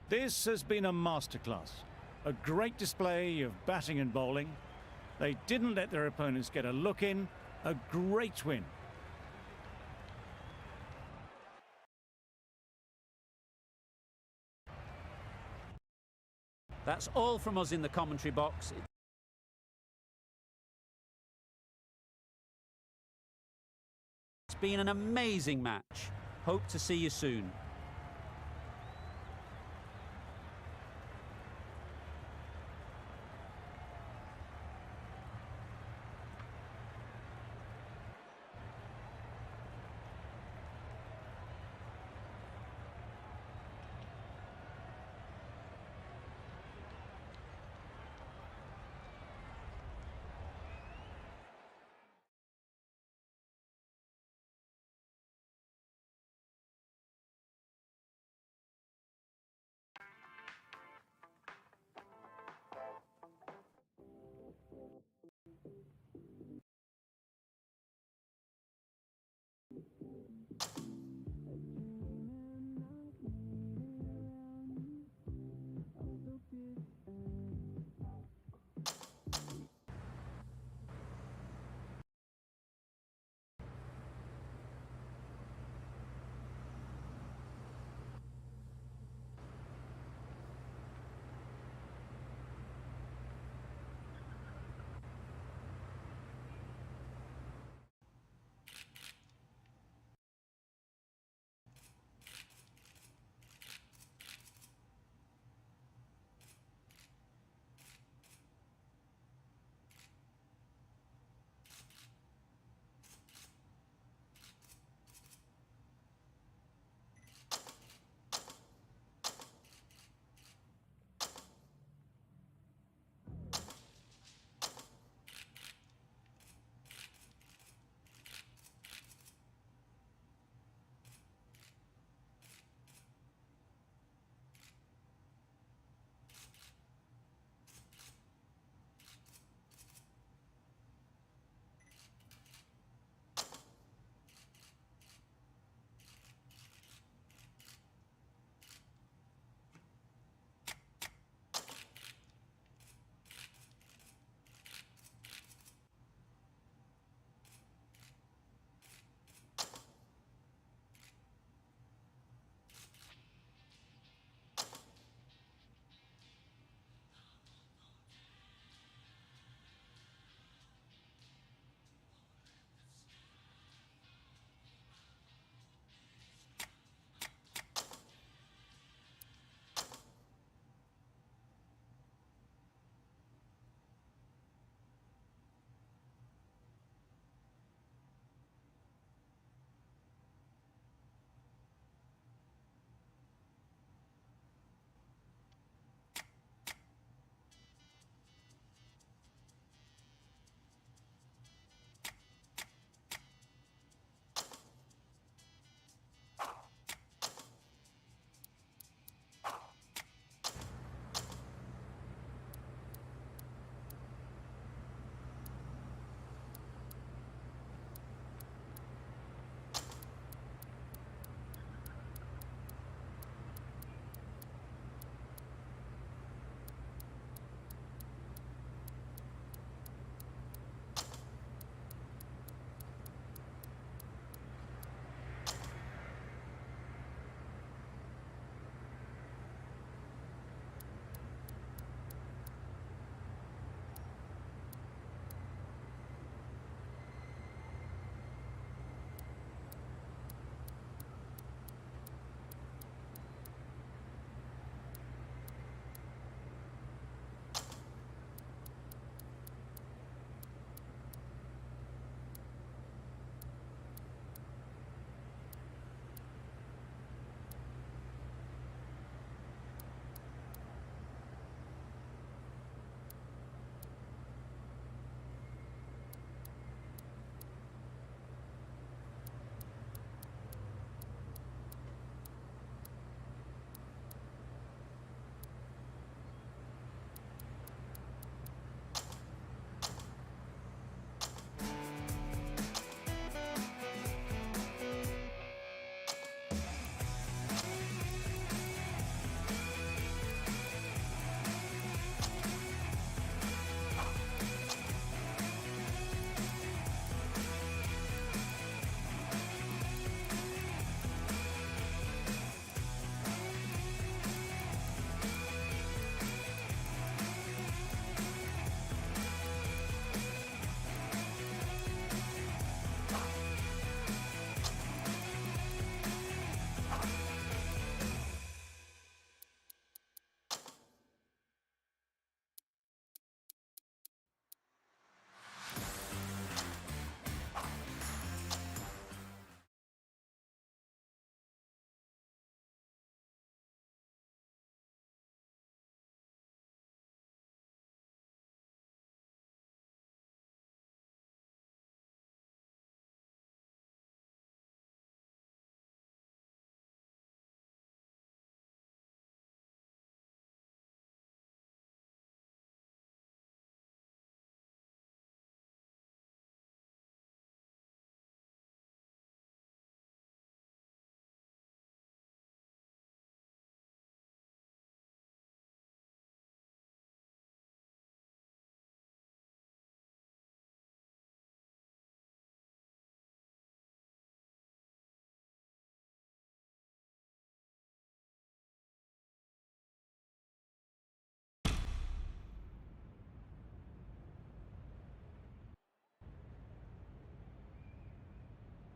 This has been a masterclass. A great display of batting and bowling. They didn't let their opponents get a look in. A great win. That's all from us in the commentary box. It's been an amazing match. Hope to see you soon.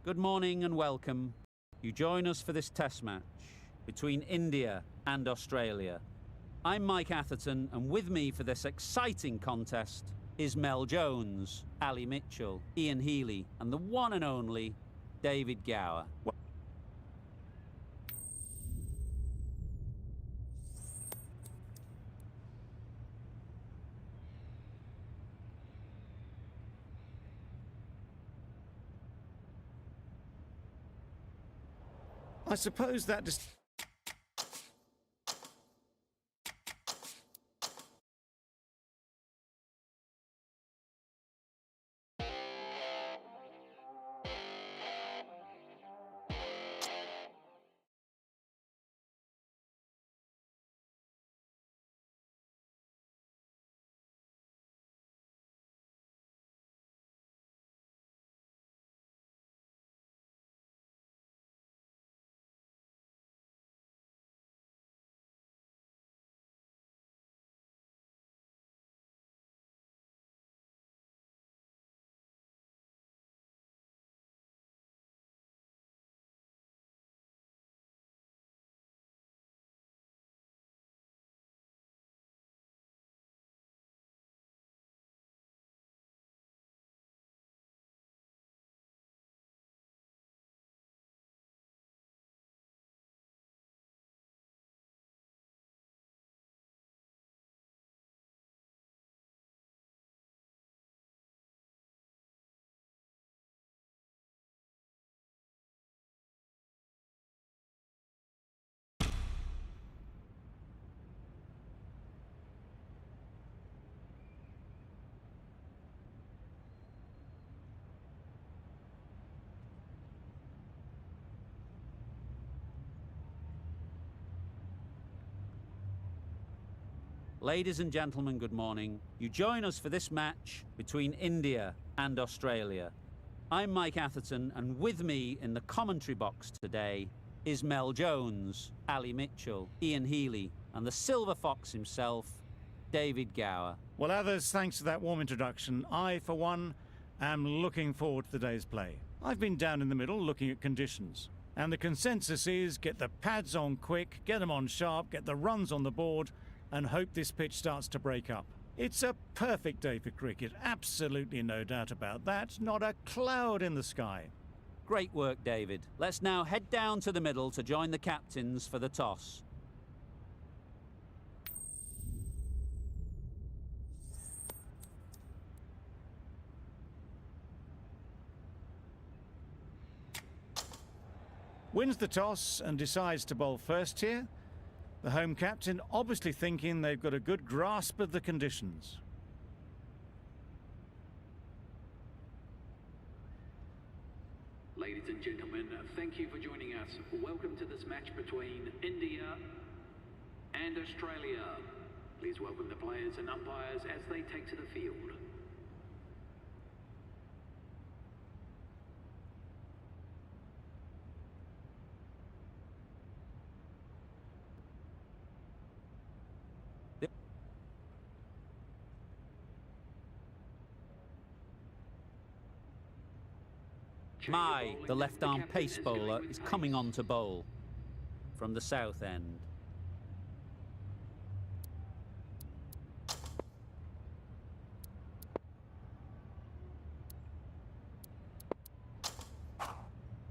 Good morning and welcome. You join us for this test match between India and Australia. I'm Mike Atherton, and with me for this exciting contest is Mel Jones, Ali Mitchell, Ian Healy, and the one and only David Gower. I suppose that just... Ladies and gentlemen, good morning. You join us for this match between India and Australia. I'm Mike Atherton, and with me in the commentary box today is Mel Jones, Ali Mitchell, Ian Healy, and the Silver Fox himself, David Gower. Well, others, thanks to that warm introduction, I, for one, am looking forward to the day's play. I've been down in the middle looking at conditions, and the consensus is get the pads on quick, get them on sharp, get the runs on the board, and hope this pitch starts to break up. It's a perfect day for cricket, absolutely no doubt about that, not a cloud in the sky. Great work, David. Let's now head down to the middle to join the captains for the toss. Wins the toss and decides to bowl first here. The home captain obviously thinking they've got a good grasp of the conditions. Ladies and gentlemen, thank you for joining us. Welcome to this match between India and Australia. Please welcome the players and umpires as they take to the field. Mai, the left-arm pace bowler, is coming on to bowl from the south end.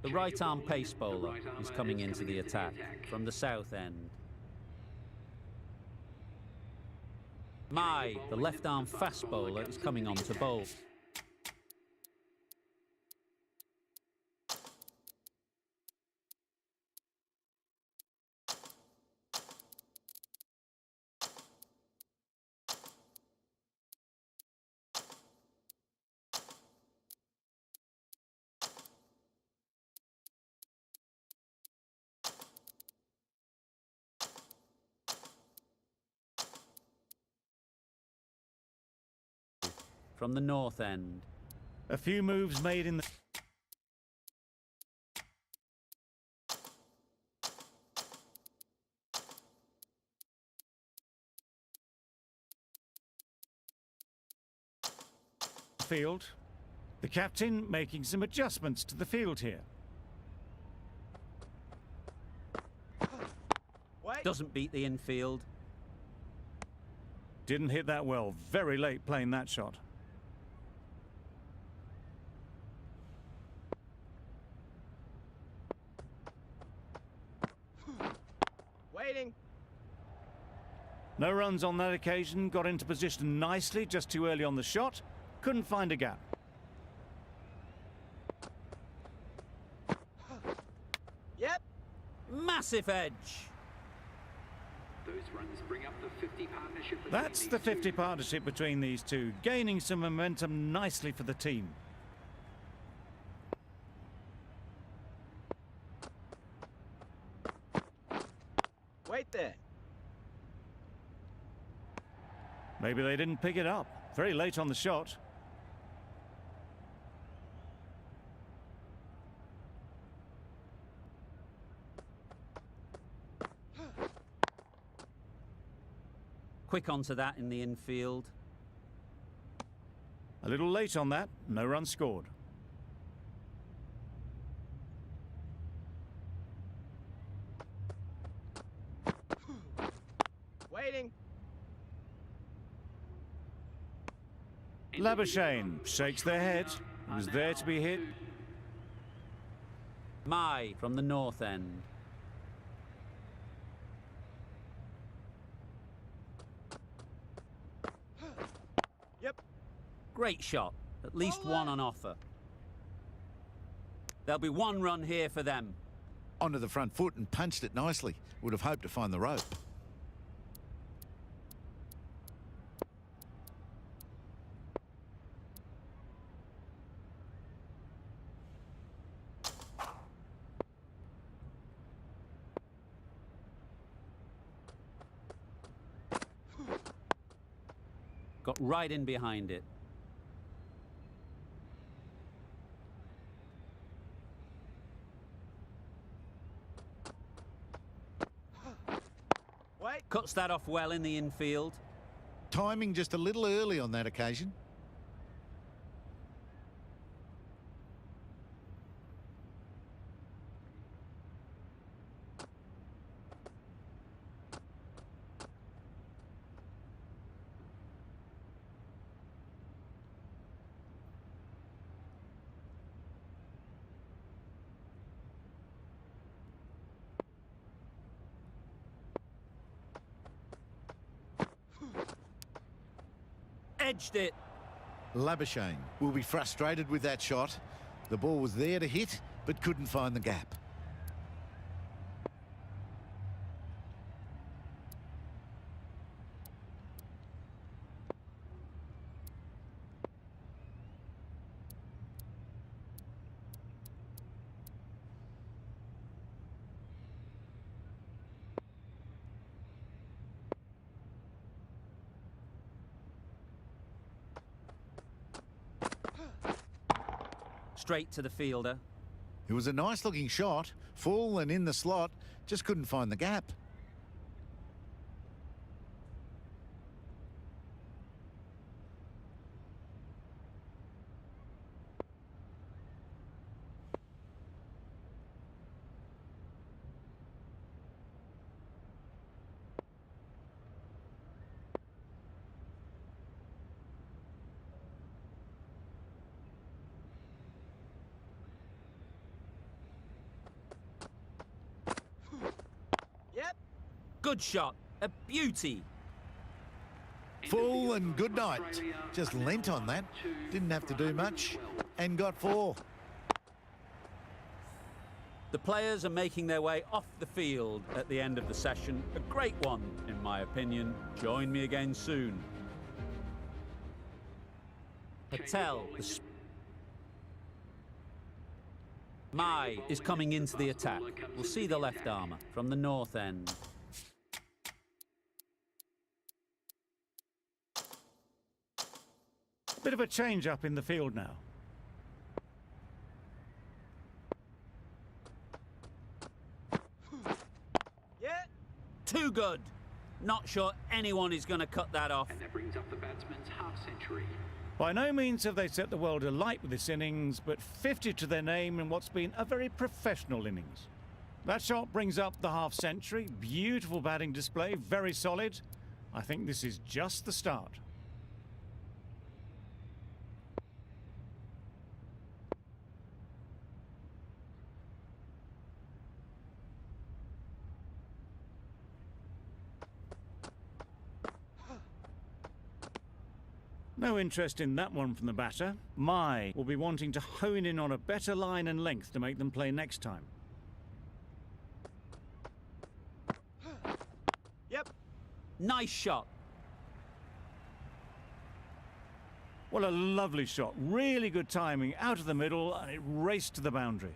The right-arm pace bowler is coming into the attack from the south end. Mai, the left-arm fast bowler, is coming on to bowl. From the north end. A few moves made in the field. The captain making some adjustments to the field here. Doesn't beat the infield. Didn't hit that well. Very late playing that shot. Waiting. No runs on that occasion. Got into position nicely, just too early on the shot. Couldn't find a gap. Yep. Massive edge. Those runs bring up the 50 partnership. between That's these the 50 two. partnership between these two, gaining some momentum nicely for the team. Wait there. Maybe they didn't pick it up. Very late on the shot. Quick onto that in the infield. A little late on that. No run scored. Waiting. Labuschagne shakes their head. It was there to be hit. Mai from the north end. Yep. Great shot. At least one on offer. There'll be one run here for them. Onto the front foot and punched it nicely. Would have hoped to find the rope. Got right in behind it. Wait. Cuts that off well in the infield. Timing just a little early on that occasion. Edged it. Labuschagne will be frustrated with that shot. The ball was there to hit, but couldn't find the gap. Straight to the fielder. It was a nice looking shot, full and in the slot, just couldn't find the gap. Yep. Good shot. A beauty. Full and good night. Just leant on that, didn't have to do much, and got 4. The players are making their way off the field at the end of the session. A great one, in my opinion. Join me again soon. Patel, Mai is coming into the attack. We'll see the left armour from the north end. Bit of a change up in the field now. Yeah. Too good. Not sure anyone is going to cut that off. And that brings up the batsman's half century. By no means have they set the world alight with this innings, but 50 to their name in what's been a very professional innings. That shot brings up the half century. Beautiful batting display, very solid. I think this is just the start. No interest in that one from the batter. Mai will be wanting to hone in on a better line and length to make them play next time. Yep. Nice shot. What a lovely shot. Really good timing out of the middle, and it raced to the boundary.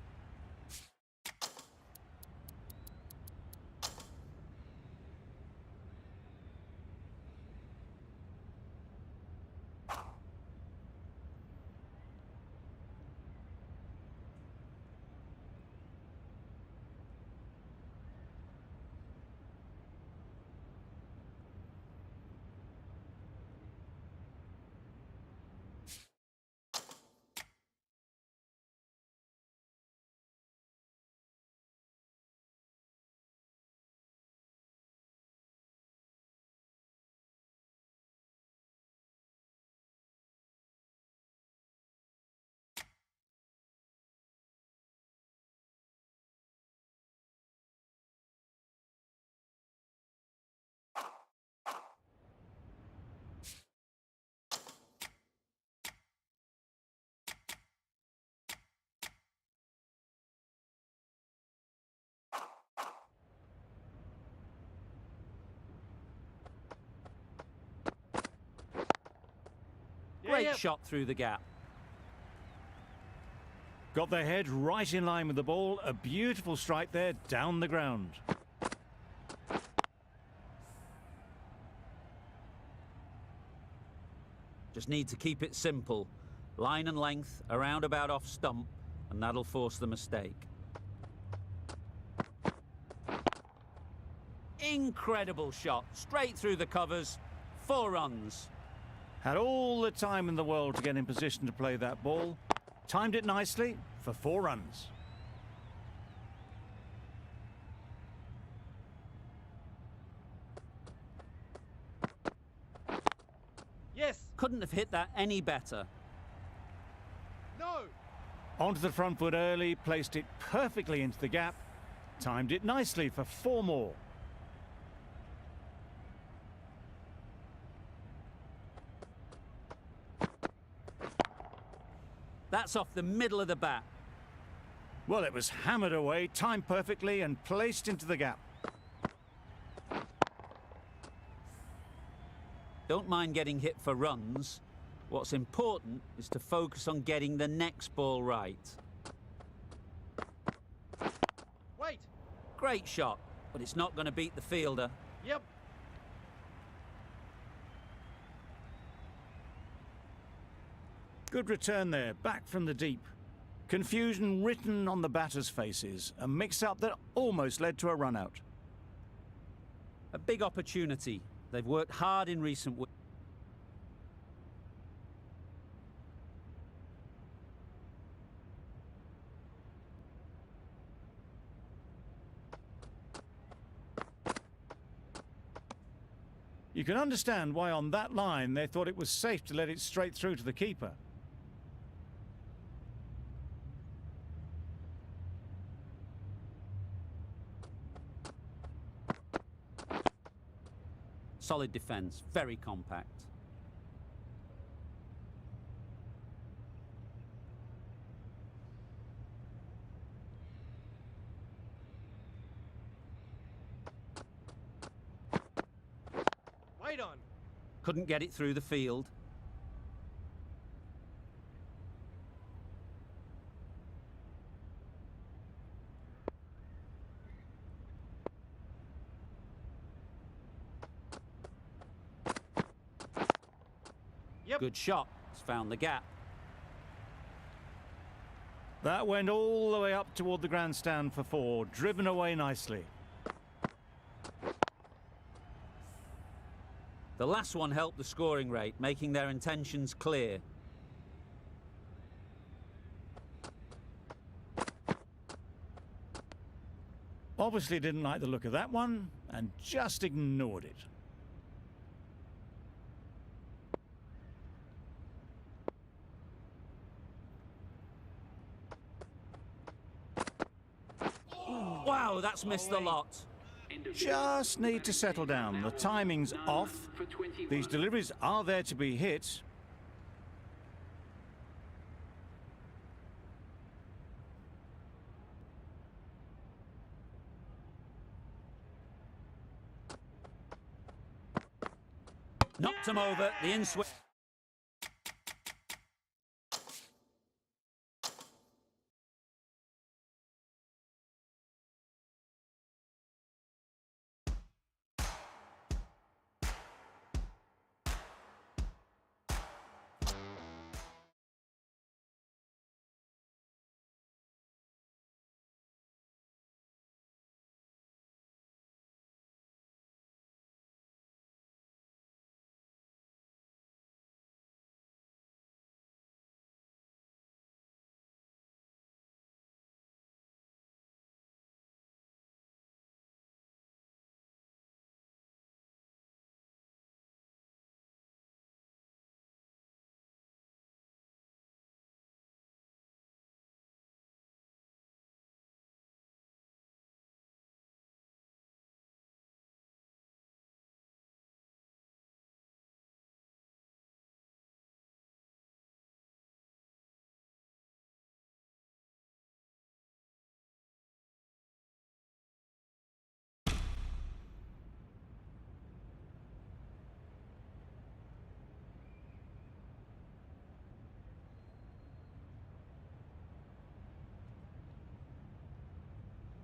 Great Yep. shot through the gap. Got their head right in line with the ball. A beautiful strike there down the ground. Just need to keep it simple. Line and length, around about off stump, and that'll force the mistake. Incredible shot, straight through the covers, 4 runs. Had all the time in the world to get in position to play that ball. Timed it nicely for 4 runs. Yes. Couldn't have hit that any better. No. Onto the front foot early, placed it perfectly into the gap. Timed it nicely for 4 more. That's off the middle of the bat. Well, it was hammered away, timed perfectly and placed into the gap. Don't mind getting hit for runs. What's important is to focus on getting the next ball right. Wait. Great shot, but it's not going to beat the fielder. Yep. Good return there, back from the deep. Confusion written on the batters' faces. A mix-up that almost led to a run-out. A big opportunity. They've worked hard in recent weeks. You can understand why on that line they thought it was safe to let it straight through to the keeper. Solid defence, very compact. Wait on. Couldn't get it through the field. Yep. Good shot. It's found the gap. That went all the way up toward the grandstand for 4, driven away nicely. The last one helped the scoring rate, making their intentions clear. Obviously didn't like the look of that one and just ignored it. Wow, that's missed a lot. Just need to settle down. The timing's off. For 21. These deliveries are there to be hit. Knocked him over, the in-swing.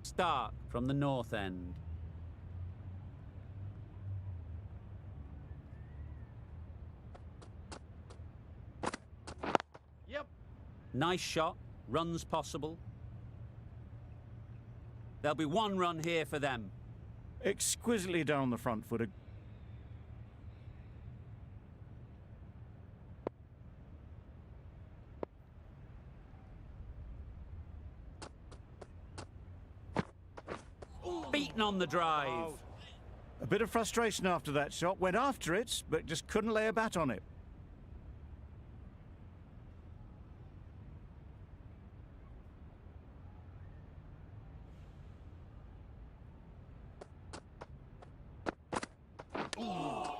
Stark from the north end. Yep. Nice shot, runs possible. There'll be one run here for them. Exquisitely done on the front foot. Beaten on the drive. Oh. A bit of frustration after that shot. Went after it, but just couldn't lay a bat on it.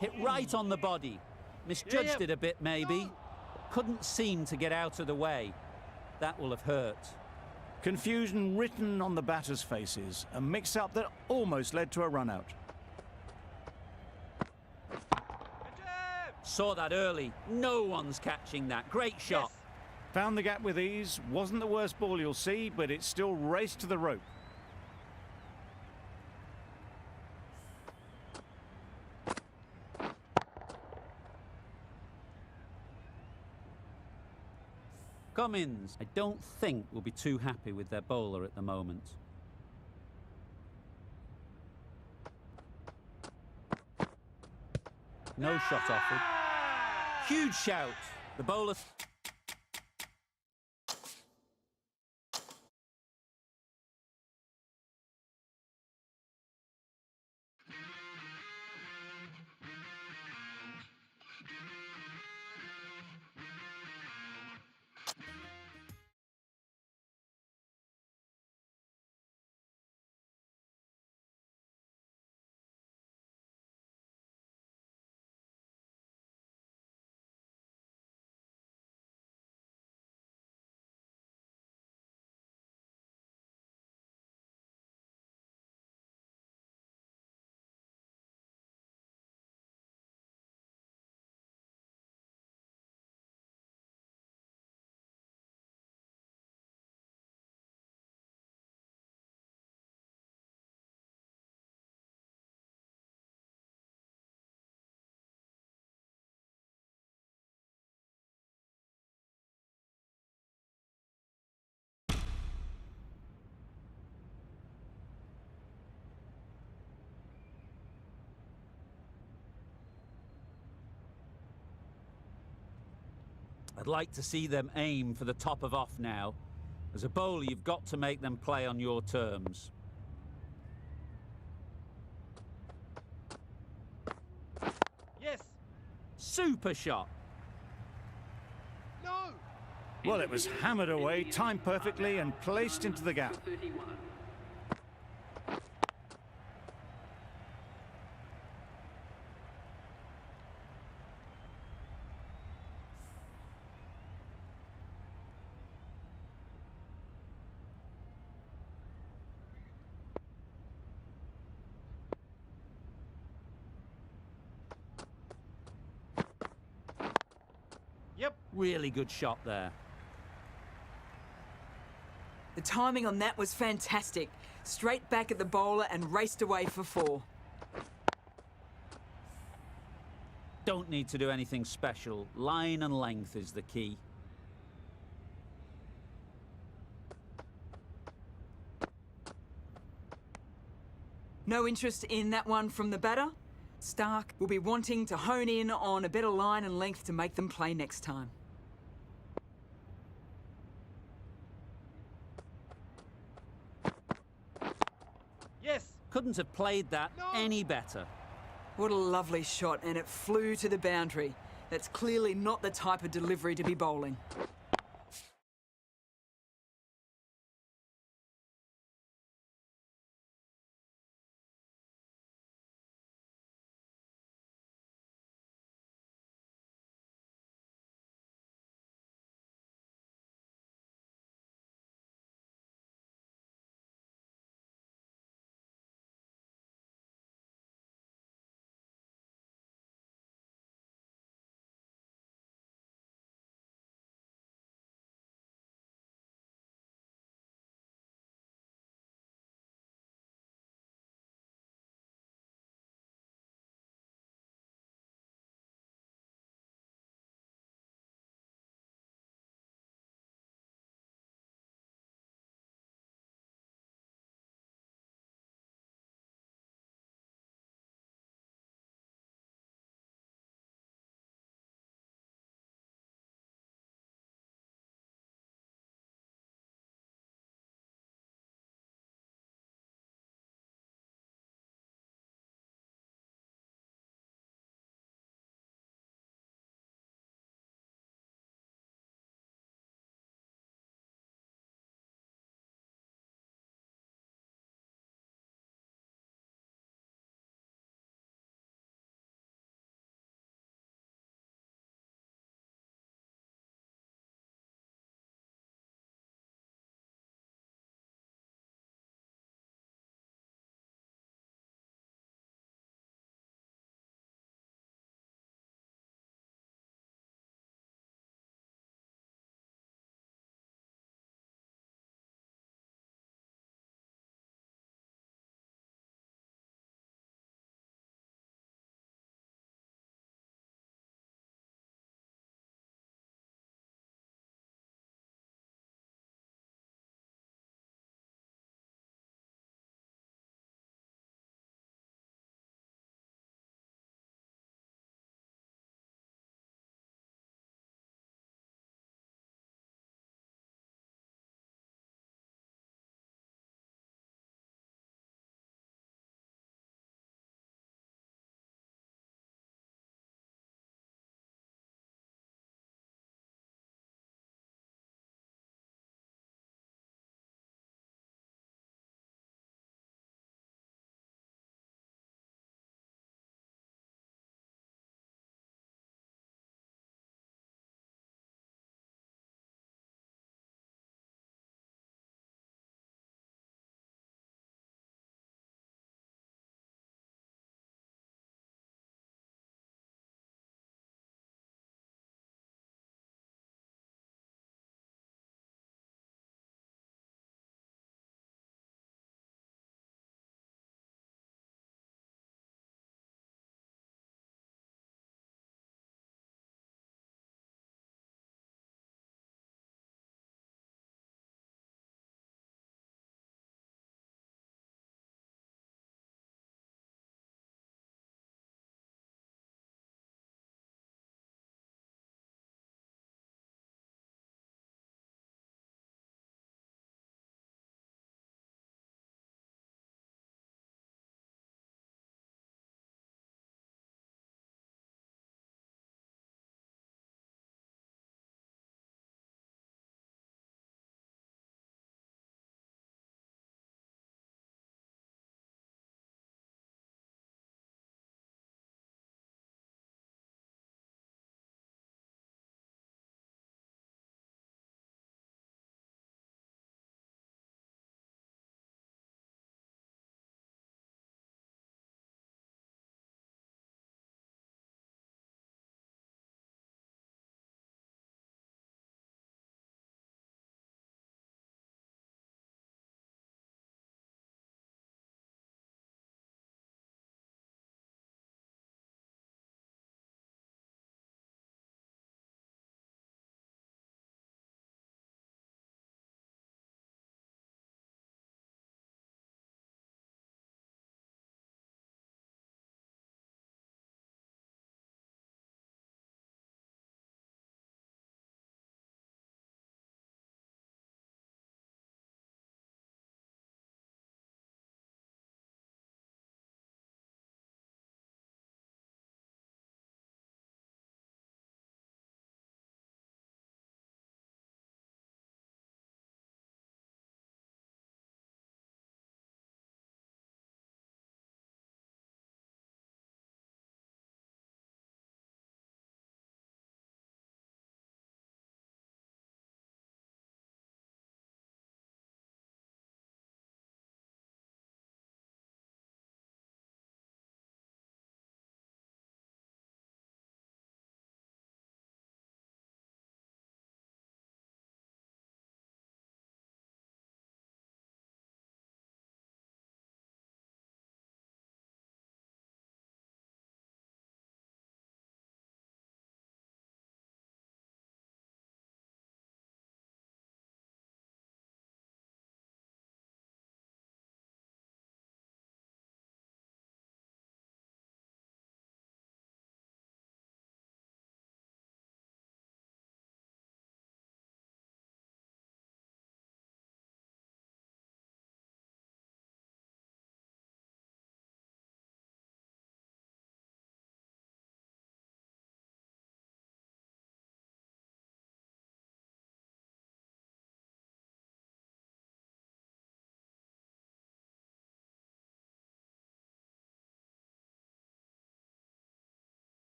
Hit right on the body. Misjudged Yep. it a bit, maybe. Couldn't seem to get out of the way. That will have hurt. Confusion written on the batters' faces. A mix-up that almost led to a run-out. Good job. Saw that early. No one's catching that. Great shot. Yes. Found the gap with ease. Wasn't the worst ball you'll see, but it still raced to the rope. Cummins, I don't think will be too happy with their bowler at the moment. No shot offered. Huge shout. The bowler... I'd like to see them aim for the top of off now. As a bowler, you've got to make them play on your terms. Super shot. No! Well, it was hammered away, timed perfectly and placed into the gap. 31. Yep. Really good shot there. The timing on that was fantastic. Straight back at the bowler and raced away for 4. Don't need to do anything special. Line and length is the key. No interest in that one from the batter. Stark will be wanting to hone in on a better line and length to make them play next time. Yes. Couldn't have played that No. any better. What a lovely shot, and it flew to the boundary. That's clearly not the type of delivery to be bowling.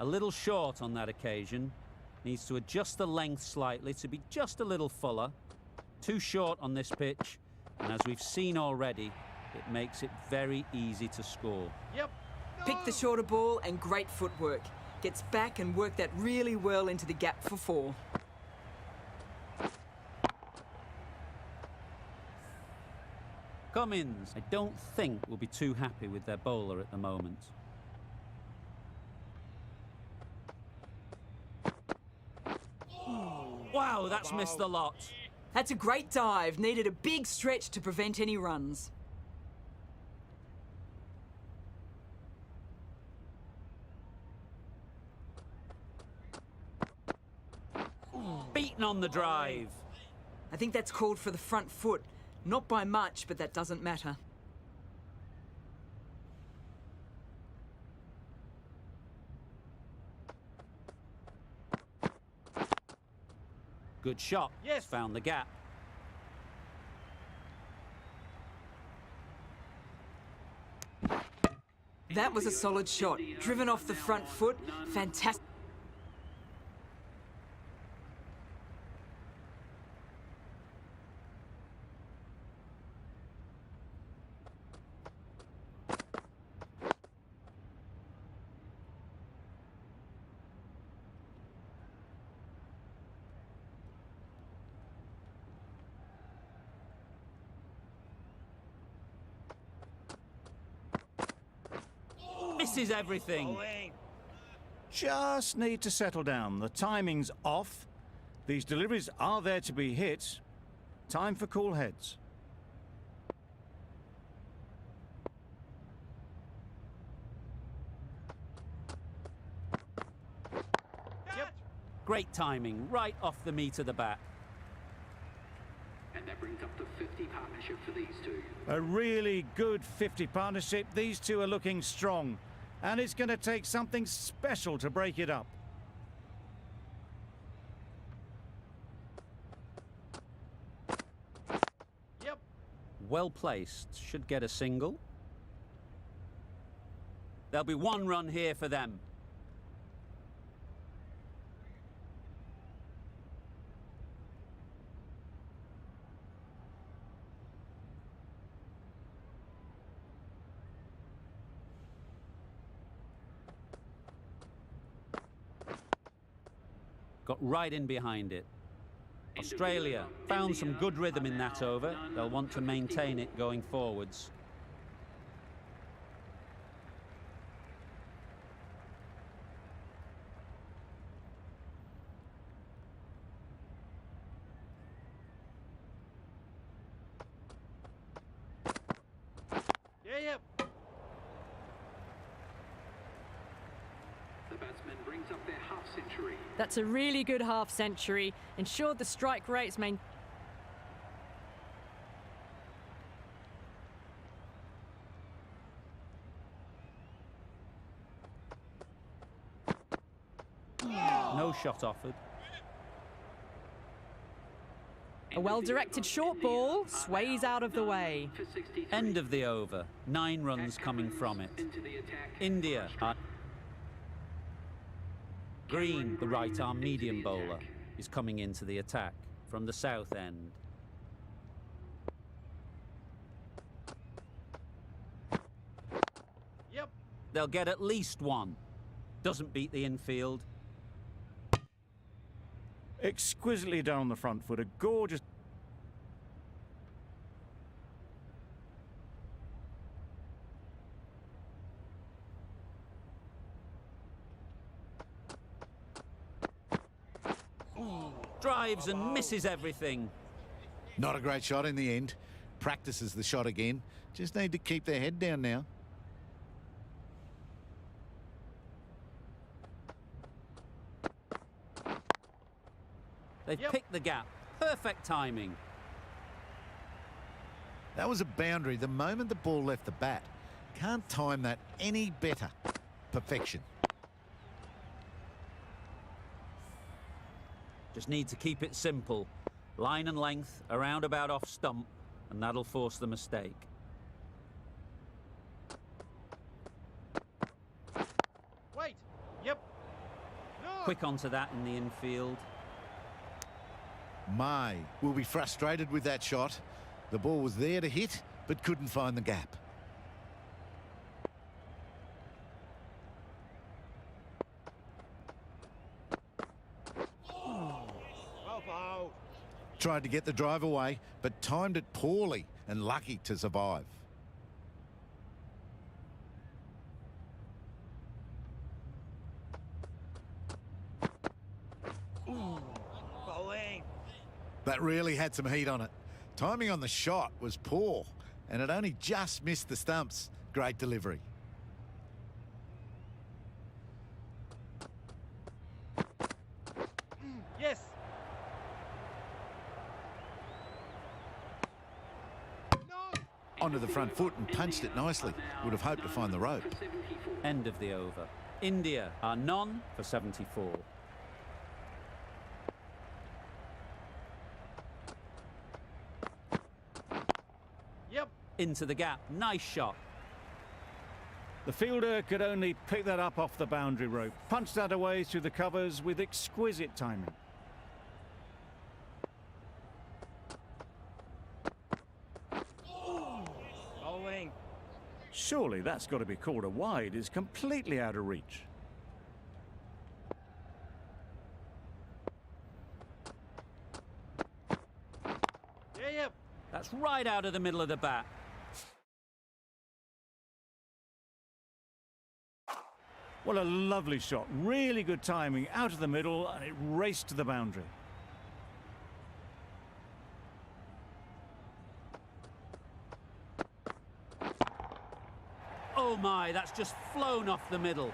A little short on that occasion. Needs to adjust the length slightly to be just a little fuller. Too short on this pitch, and as we've seen already, it makes it very easy to score. Yep. Pick the shorter ball and great footwork. Gets back and worked that really well into the gap for 4. Cummins, I don't think will be too happy with their bowler at the moment. Wow, that's missed a lot. That's a great dive. Needed a big stretch to prevent any runs. Beaten on the drive. I think that's called for the front foot. Not by much, but that doesn't matter. Good shot. Yes. Found the gap. That was a solid shot. Driven off the front foot. Fantastic. Misses everything. Just need to settle down. The timing's off. These deliveries are there to be hit. Time for cool heads. Yep. Great timing, right off the meat of the bat. And that brings up the 50 partnership for these two. A really good 50 partnership. These two are looking strong. And it's going to take something special to break it up. Yep. Well placed. Should get a single. There'll be 1 run here for them. Got right in behind it. Australia found some good rhythm in that over. They'll want to maintain it going forwards. Yeah, yep. The batsman brings up their half century. That's a really good half century. Ensured the strike rates main. No shot offered. A well-directed short ball sways out of the way. For 63. End of the over. 9 runs coming from it. Into the attack. India. Green, the right-arm medium bowler, is coming into the attack from the south end. Yep. They'll get at least 1. Doesn't beat the infield. Exquisitely done on the front foot. A gorgeous... Drives and misses everything. Not a great shot in the end. Practices the shot again. Just need to keep their head down now. They've Yep. picked the gap. Perfect timing. That was a boundary the moment the ball left the bat. Can't time that any better. Perfection. Just need to keep it simple. Line and length, around about off stump, and that'll force the mistake. Wait. Yep. quick onto that in the infield. May will be frustrated with that shot. The ball was there to hit, but couldn't find the gap. Foul. Tried to get the drive away, but timed it poorly and lucky to survive. Bowling. That really had some heat on it. Timing on the shot was poor, and it only just missed the stumps. Great delivery. Yes. No. Onto the front foot and punched it nicely. Would have hoped to find the rope. End of the over. India are none for 74. Yep. Into the gap. Nice shot. The fielder could only pick that up off the boundary rope. Punched that away through the covers with exquisite timing. Bowling. Surely that's got to be called a wide. It's completely out of reach. Yeah, yep. That's right out of the middle of the bat. What a lovely shot. Really good timing. Out of the middle, and it raced to the boundary. Oh my, that's just flown off the middle.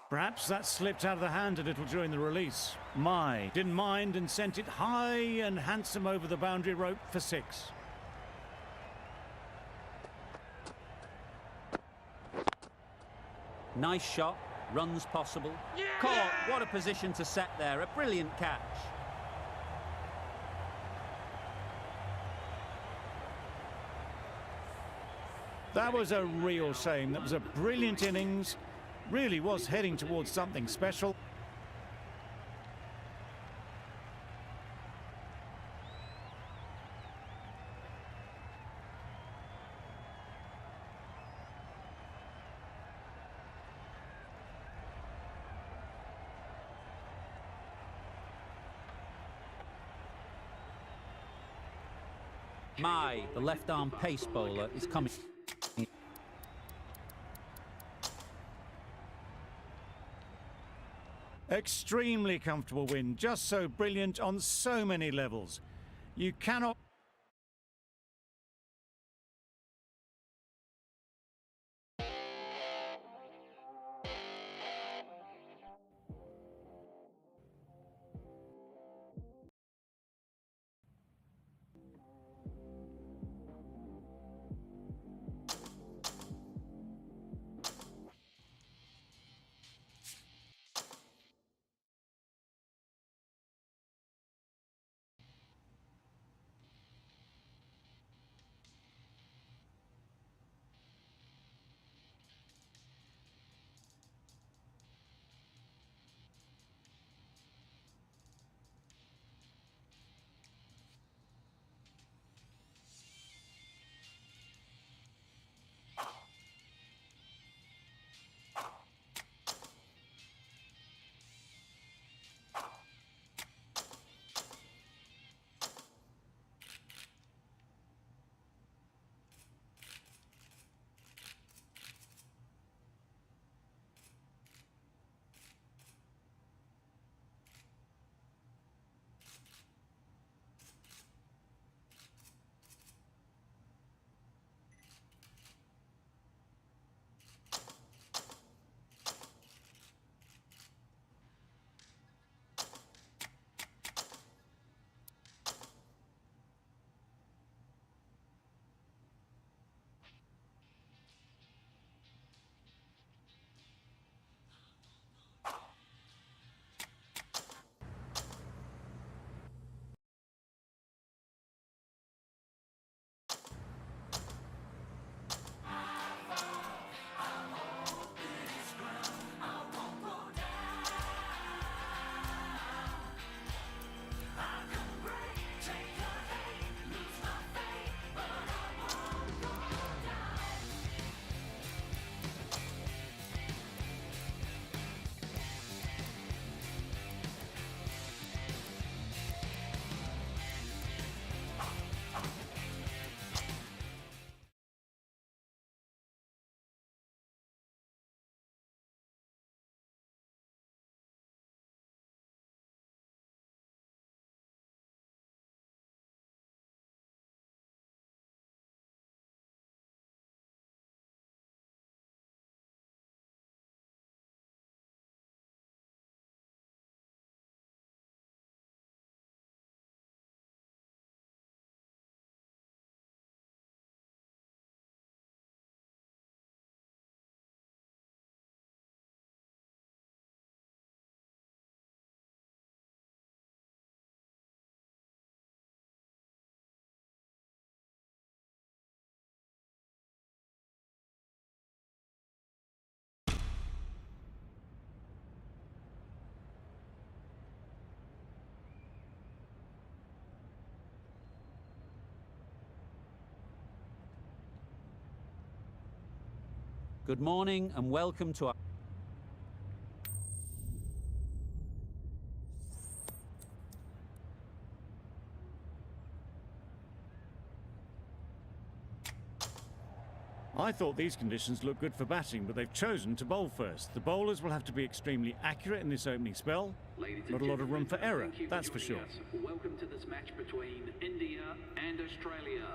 Perhaps that slipped out of the hand a little during the release. Mai didn't mind and sent it high and handsome over the boundary rope for 6. Nice shot, runs possible. Caught, what a position to set there, a brilliant catch. That was a real shame. That was a brilliant innings. Really was heading towards something special. Mai, the left-arm pace bowler, is coming. Extremely comfortable win, just so brilliant on so many levels. You cannot... Good morning and welcome to our... I thought these conditions looked good for batting, but they've chosen to bowl first. The bowlers will have to be extremely accurate in this opening spell. Not a lot of room for error, that's for sure. Welcome to this match between India and Australia.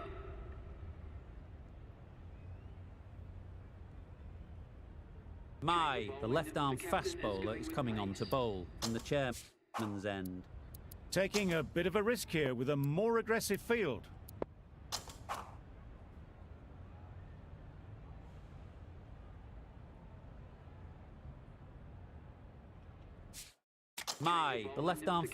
The left-arm fast bowler is coming on to bowl from the chairman's end. Taking a bit of a risk here with a more aggressive field. The left-arm...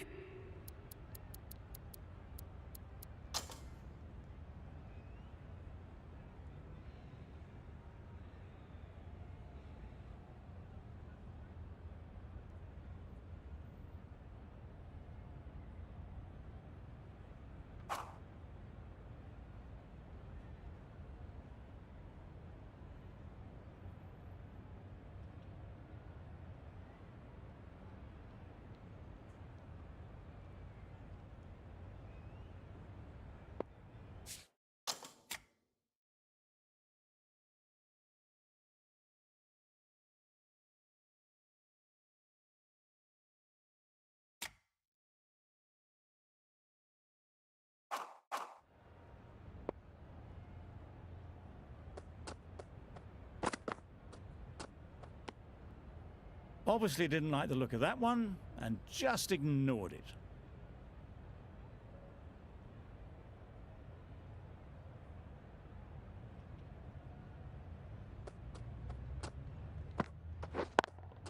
Obviously didn't like the look of that one and just ignored it.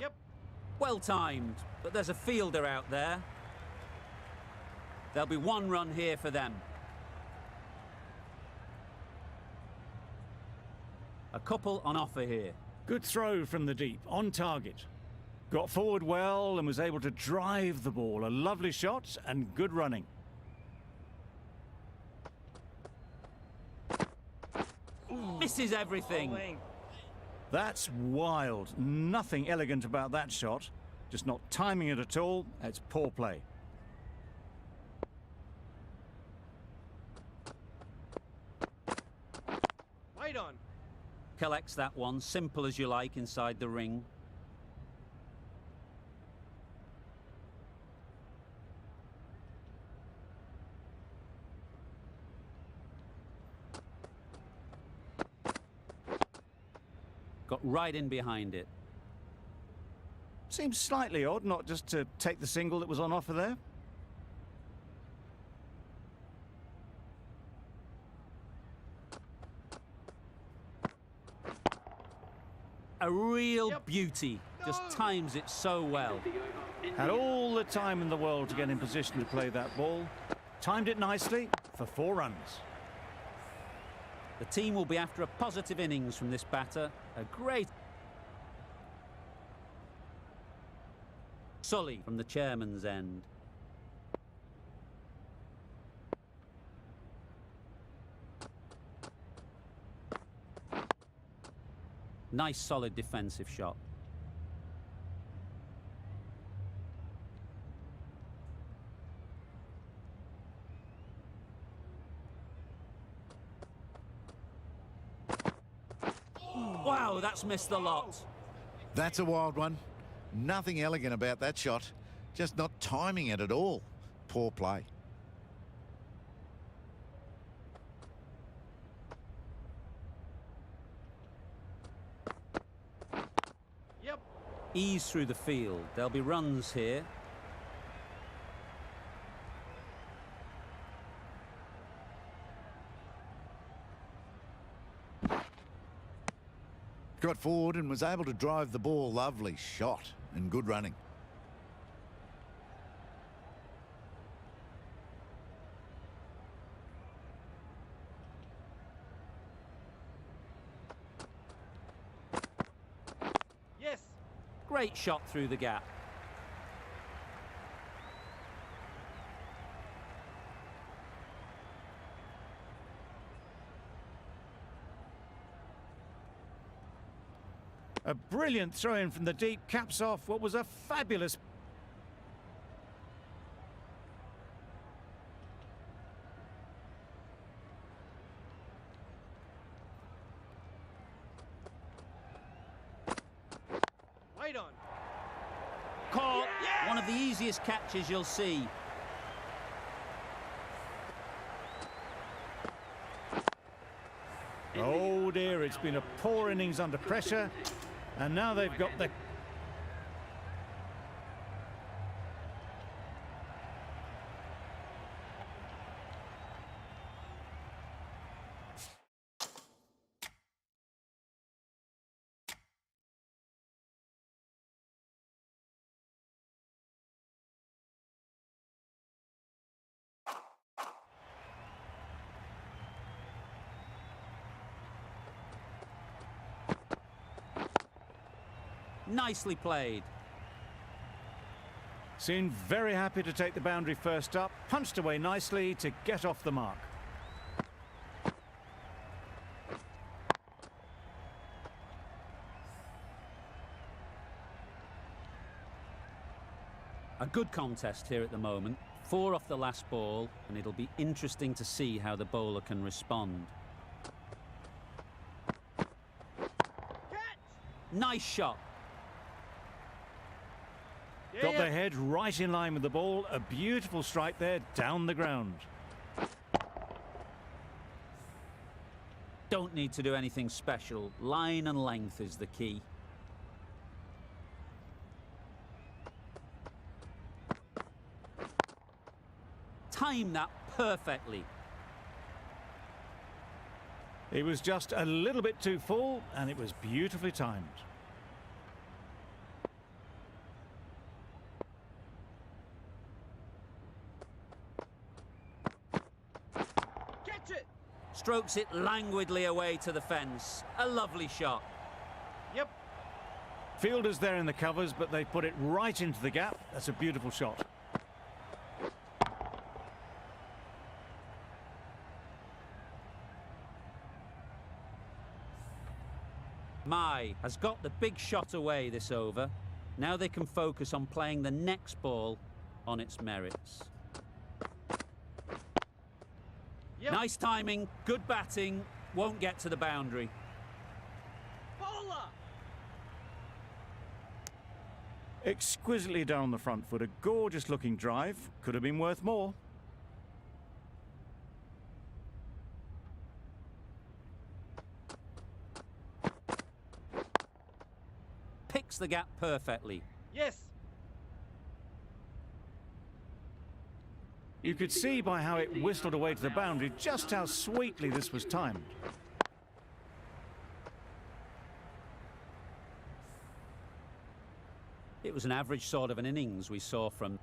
Yep. Well timed, but there's a fielder out there. There'll be one run here for them. A couple on offer here. Good throw from the deep, on target. Got forward well and was able to drive the ball. A lovely shot and good running. Misses everything. Bowling. That's wild. Nothing elegant about that shot. Just not timing it at all. It's poor play. Right on. Collects that one, simple as you like, inside the ring. Got right in behind it. Seems slightly odd not just to take the single that was on offer there. A real Yep. beauty. Just No. times it so well. Had all the time in the world to get in position to play that ball. Timed it nicely for 4 runs. The team will be after a positive innings from this batter. A great... Sully from the chairman's end. Nice solid defensive shot. Wow, that's missed the lot. That's a wild one. Nothing elegant about that shot. Just not timing it at all. Poor play. Yep. Ease through the field. There'll be runs here. Got forward and was able to drive the ball. Lovely shot and good running. Yes. Great shot through the gap. A brilliant throw-in from the deep caps off what was a fabulous... Right on. Caught. One of the easiest catches you'll see. Oh dear, it's been a poor innings under pressure. And now they've got the... Nicely played. Seemed very happy to take the boundary first up, punched away nicely to get off the mark. A good contest here at the moment. 4 off the last ball, and it'll be interesting to see how the bowler can respond. Nice shot. Got the head right in line with the ball. A beautiful strike there, down the ground. Don't need to do anything special. Line and length is the key. Time that perfectly. It was just a little bit too full, and it was beautifully timed. Catch it! Strokes it languidly away to the fence. A lovely shot. Yep. Fielders there in the covers, but they put it right into the gap. That's a beautiful shot. Mai has got the big shot away this over. Now they can focus on playing the next ball on its merits. Yep. Nice timing, good batting, won't get to the boundary. Bowler! Exquisitely done on the front foot. A gorgeous looking drive. Could have been worth more. Picks the gap perfectly. Yes. You could see by how it whistled away to the boundary just how sweetly this was timed. It was an average sort of an innings we saw from...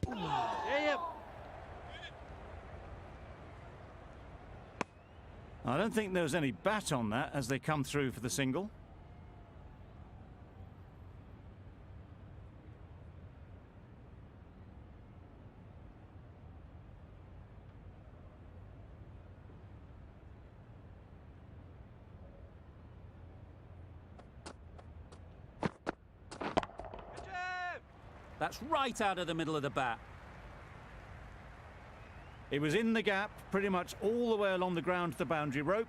Yep. I don't think there was any bat on that as they come through for the single. That's right out of the middle of the bat. It was in the gap, pretty much all the way along the ground to the boundary rope.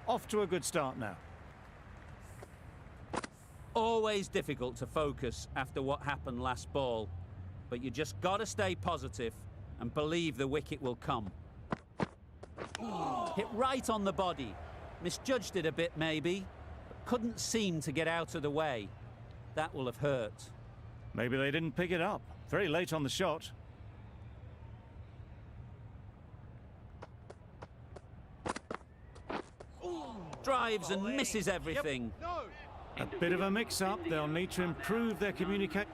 Off to a good start now. Always difficult to focus after what happened last ball, but you just got to stay positive and believe the wicket will come. Hit right on the body. Misjudged it a bit maybe, but couldn't seem to get out of the way. That will have hurt. Maybe they didn't pick it up. Very late on the shot. Drives and misses everything. No. A bit of a mix-up. They'll need to improve their communication.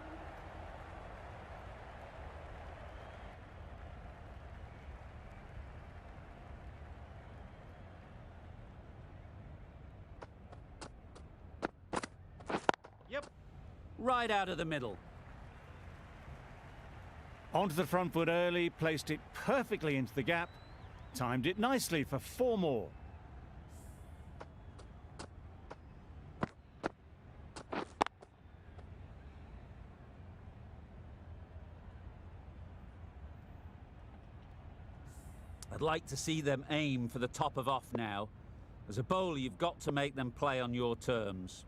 Yep. Right out of the middle. Onto the front foot early, placed it perfectly into the gap. Timed it nicely for 4 more. I'd like to see them aim for the top of off now. As a bowler, you've got to make them play on your terms.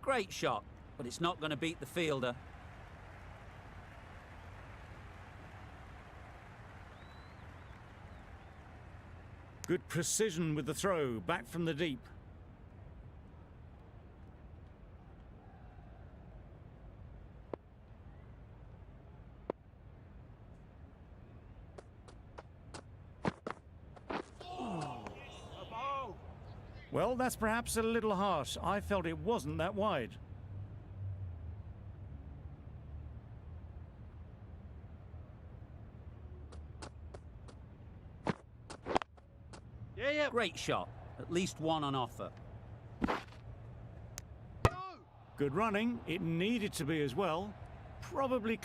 Great shot, but it's not going to beat the fielder. Good precision with the throw, back from the deep. Well, that's perhaps a little harsh. I felt it wasn't that wide. Yeah, yeah. Great shot, at least one on offer. Good running. It needed to be as well. Probably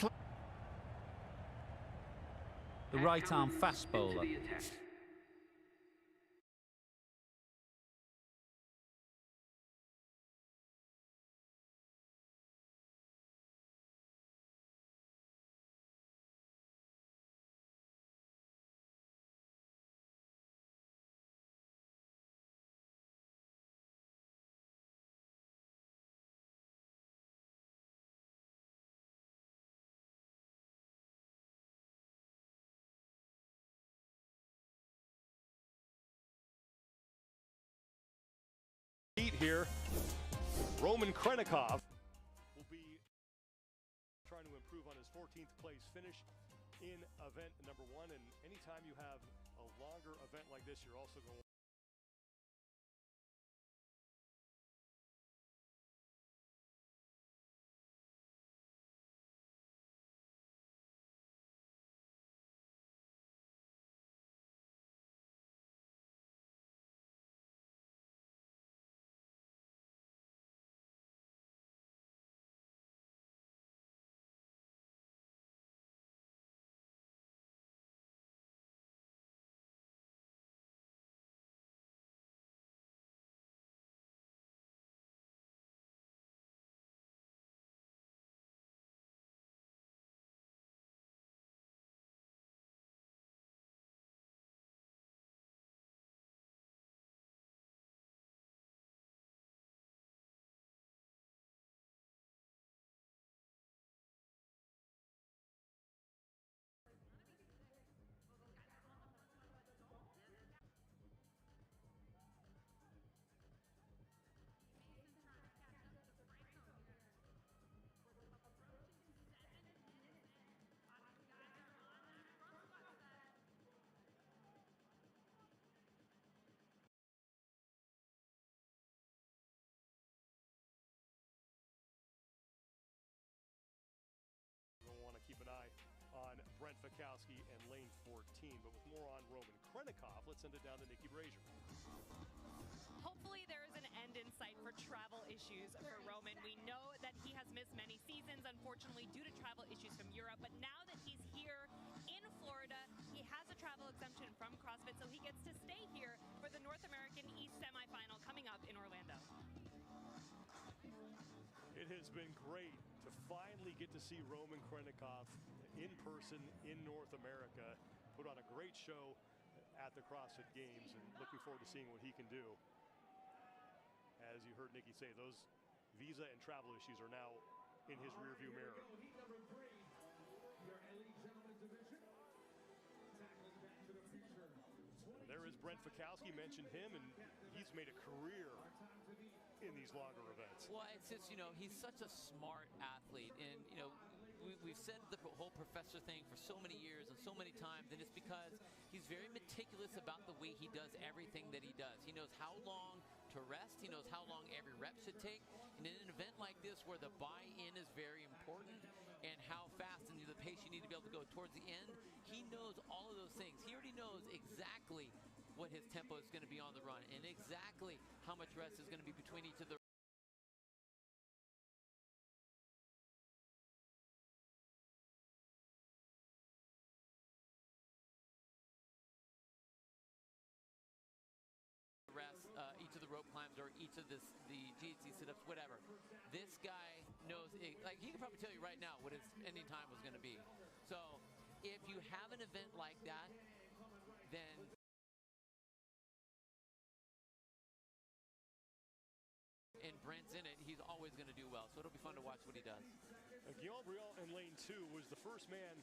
The right arm fast bowler. Here, Roman Krenikov will be trying to improve on his 14th place finish in event number 1. And anytime you have a longer event like this, you're also going want to keep an eye on Brent Fikowski and lane 14. But with more on Roman Krenikov, let's send it down to Nikki Brazier. Hopefully there is an end in sight for travel issues for Roman. We know that he has missed many seasons, unfortunately, due to travel issues from Europe. But now that he's here in Florida, he has a travel exemption from CrossFit, so he gets to stay here for the North American East semifinal coming up in Orlando. It has been great to finally get to see Roman Krenikov in person in North America, put on a great show at the CrossFit Games, and looking forward to seeing what he can do. As you heard Nikki say, those visa and travel issues are now in his rearview mirror. And there is Brent Fikowski, mentioned him, and he's made a career in these longer events. Well, it's just, you know, he's such a smart athlete, and, you know, we've said the whole professor thing for so many years and so many times, and it's because he's very meticulous about the way he does everything that he does. He knows how long to rest. He knows how long every rep should take. And in an event like this where the buy-in is very important and how fast and the pace you need to be able to go towards the end, he knows all of those things. He already knows exactly what his tempo is going to be on the run and exactly how much rest is going to be between each of the each of the rope climbs or each of the GHC sit-ups, whatever. This guy knows, like, he can probably tell you right now what his ending time was going to be. So if you have an event like that, then and Brent's in it, he's always going to very well. So it'll be fun to watch what he does. Guillaume Briand in lane 2 was the first man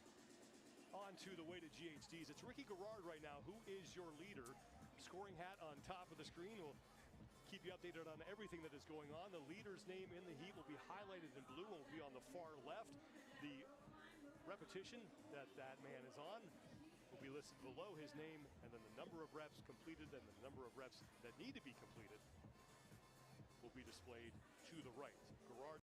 onto the weighted GHDs. It's Ricky Garrard right now, who is your leader. Scoring hat on top of the screen will keep you updated on everything that is going on. The leader's name in the heat will be highlighted in blue and will be on the far left. The repetition that that man is on will be listed below his name, and then the number of reps completed and the number of reps that need to be completed will be displayed to the right. Garrard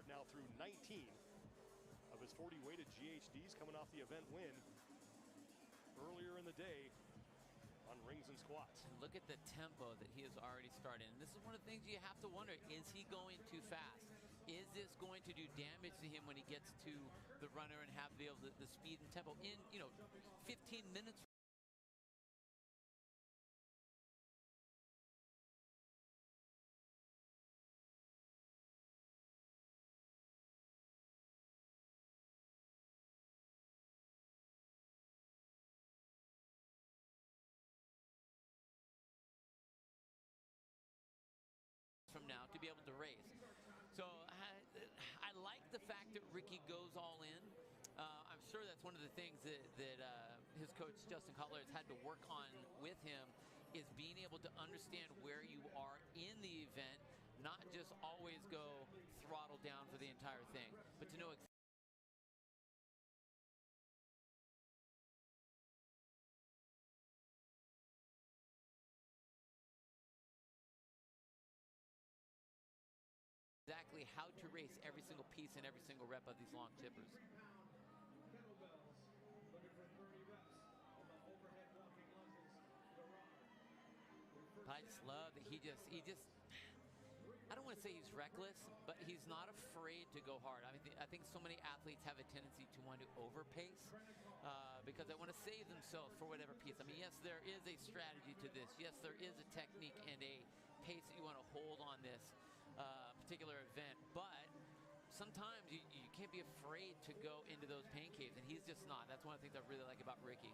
now through 19 of his 40 weighted GHDs, coming off the event win earlier in the day on rings and squats. And look at the tempo that he has already started. And this is one of the things you have to wonder, is he going too fast? Is this going to do damage to him when he gets to the runner and have the speed and tempo in, 15 minutes? From now to be able to race. So I like the fact that Ricky goes all in. I'm sure that's one of the things that his coach Justin Cutler has had to work on with him, is being able to understand where you are in the event, not just always go throttle down for the entire thing, but to know exactly how to race every single piece and every single rep of these long chippers. But I just love that he just, I don't want to say he's reckless, but he's not afraid to go hard. I mean, I think so many athletes have a tendency to want to overpace because they want to save themselves for whatever piece. I mean, yes, there is a strategy to this. Yes, there is a technique and a pace that you want to hold on this particular event, but sometimes you can't be afraid to go into those pain caves, and he's just not. That's one of the things I really like about Ricky.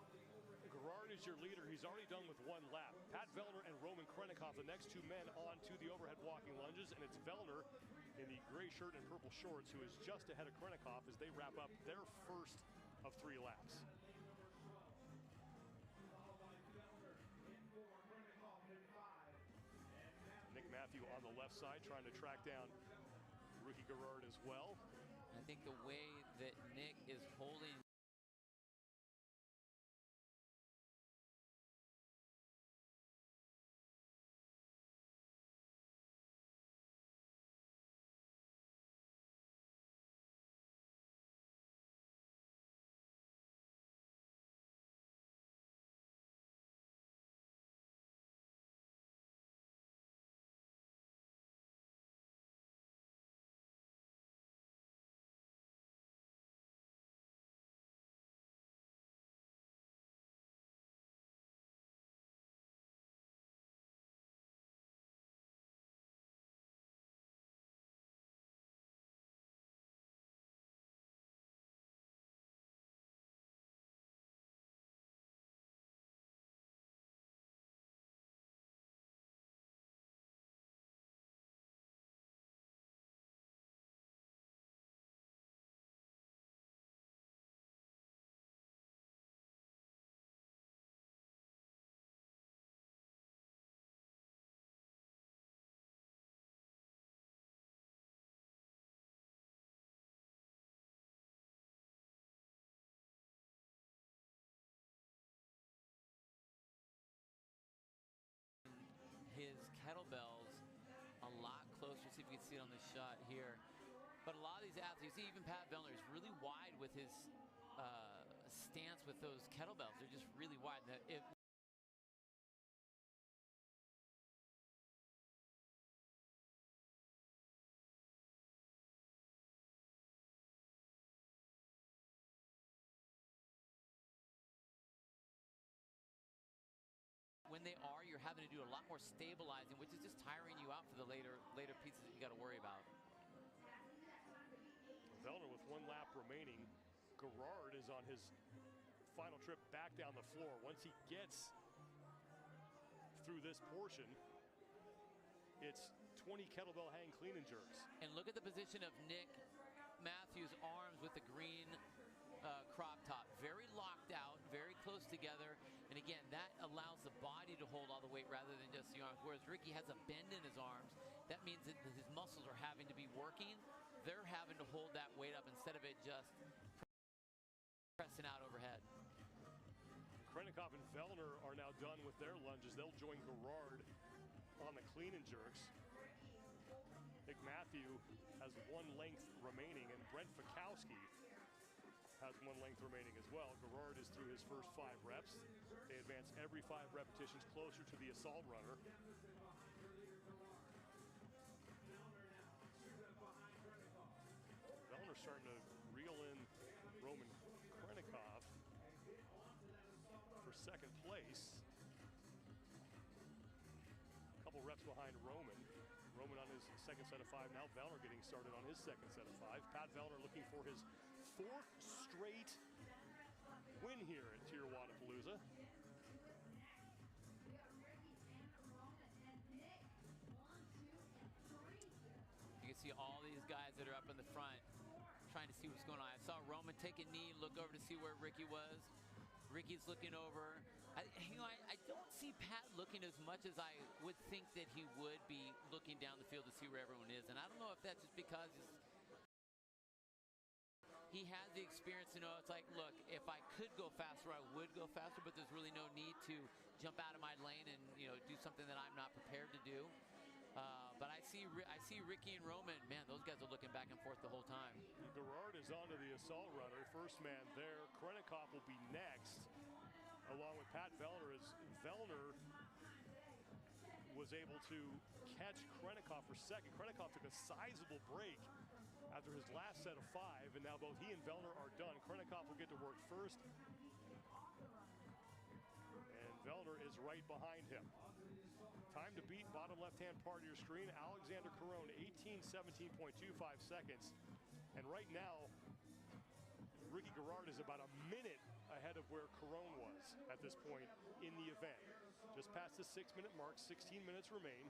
Garrard is your leader. He's already done with one lap. Pat Vellner and Roman Krennikov, the next two men onto the overhead walking lunges, and it's Vellner in the gray shirt and purple shorts who is just ahead of Krennikov as they wrap up their first of 3 laps. Nick Matthew on the left side trying to track down Ricky Garrard as well. I think the way that Nick is holding if you can see it on this shot here. But a lot of these athletes, even Pat Vellner, is really wide with his stance with those kettlebells. They're just really wide. When they are, you're having to do a lot more stabilizing, which is just tiring you out for the later pieces that you got to worry about. Vellner with 1 lap remaining. Gerard is on his final trip back down the floor. Once he gets through this portion, it's 20 kettlebell hang clean and jerks. And look at the position of Nick Matthews' arms with the green crop top. Very locked out, very close together. And again, that allows the body to hold all the weight rather than just the arms. Whereas Ricky has a bend in his arms. That means that his muscles are having to be working. They're having to hold that weight up instead of it just pressing out overhead. Krennikov and Vellner are now done with their lunges. They'll join Gerard on the clean and jerks. Nick Matthew has 1 length remaining, and Brent Fikowski has 1 length remaining as well. Gerard is through his first 5 reps. They advance every 5 repetitions closer to the assault runner. Vellner starting to reel in Roman Krennikov for 2nd place. A couple reps behind Roman. Roman on his 2nd set of 5. Now Vellner getting started on his 2nd set of 5. Pat Vellner looking for his 4th straight win here at Tijuana-Palooza. You can see all these guys that are up in the front trying to see what's going on. I saw Roman take a knee, look over to see where Ricky was. Ricky's looking over. I don't see Pat looking as much as I would think that he would be looking down the field to see where everyone is. And I don't know if that's just because he has the experience to know it's like, look, if I could go faster, I would go faster, but there's really no need to jump out of my lane and do something that I'm not prepared to do. But I see Ricky and Roman, man, those guys are looking back and forth the whole time. Gerard is onto the assault runner, first man there. Krennikov will be next, along with Pat Vellner, as Vellner was able to catch Krennikov for 2nd. Krennikov took a sizable break after his last set of 5, and now both he and Vellner are done. Krennikov will get to work first, and Vellner is right behind him. Time to beat, bottom left-hand part of your screen. Alexander Caron, 17.25 seconds. And right now, Ricky Gerard is about a minute ahead of where Caron was at this point in the event. Just past the 6-minute mark, 16 minutes remain.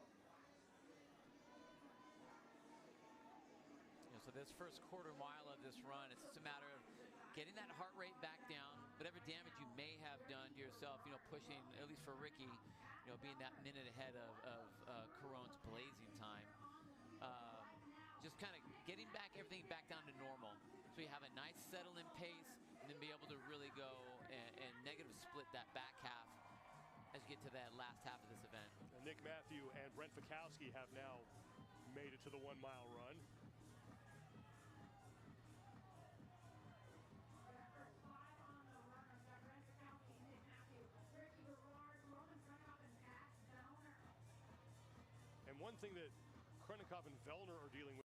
So this first quarter mile of this run, it's just a matter of getting that heart rate back down, whatever damage you may have done to yourself, pushing, at least for Ricky, being that minute ahead of Caron's blazing time. Just kind of getting everything back down to normal. So you have a nice settle-in pace, and then be able to really go and negative split that back half as you get to that last half of this event. And Nick Matthew and Brent Fikowski have now made it to the 1-mile run. And one thing that Krennikov and Vellner are dealing with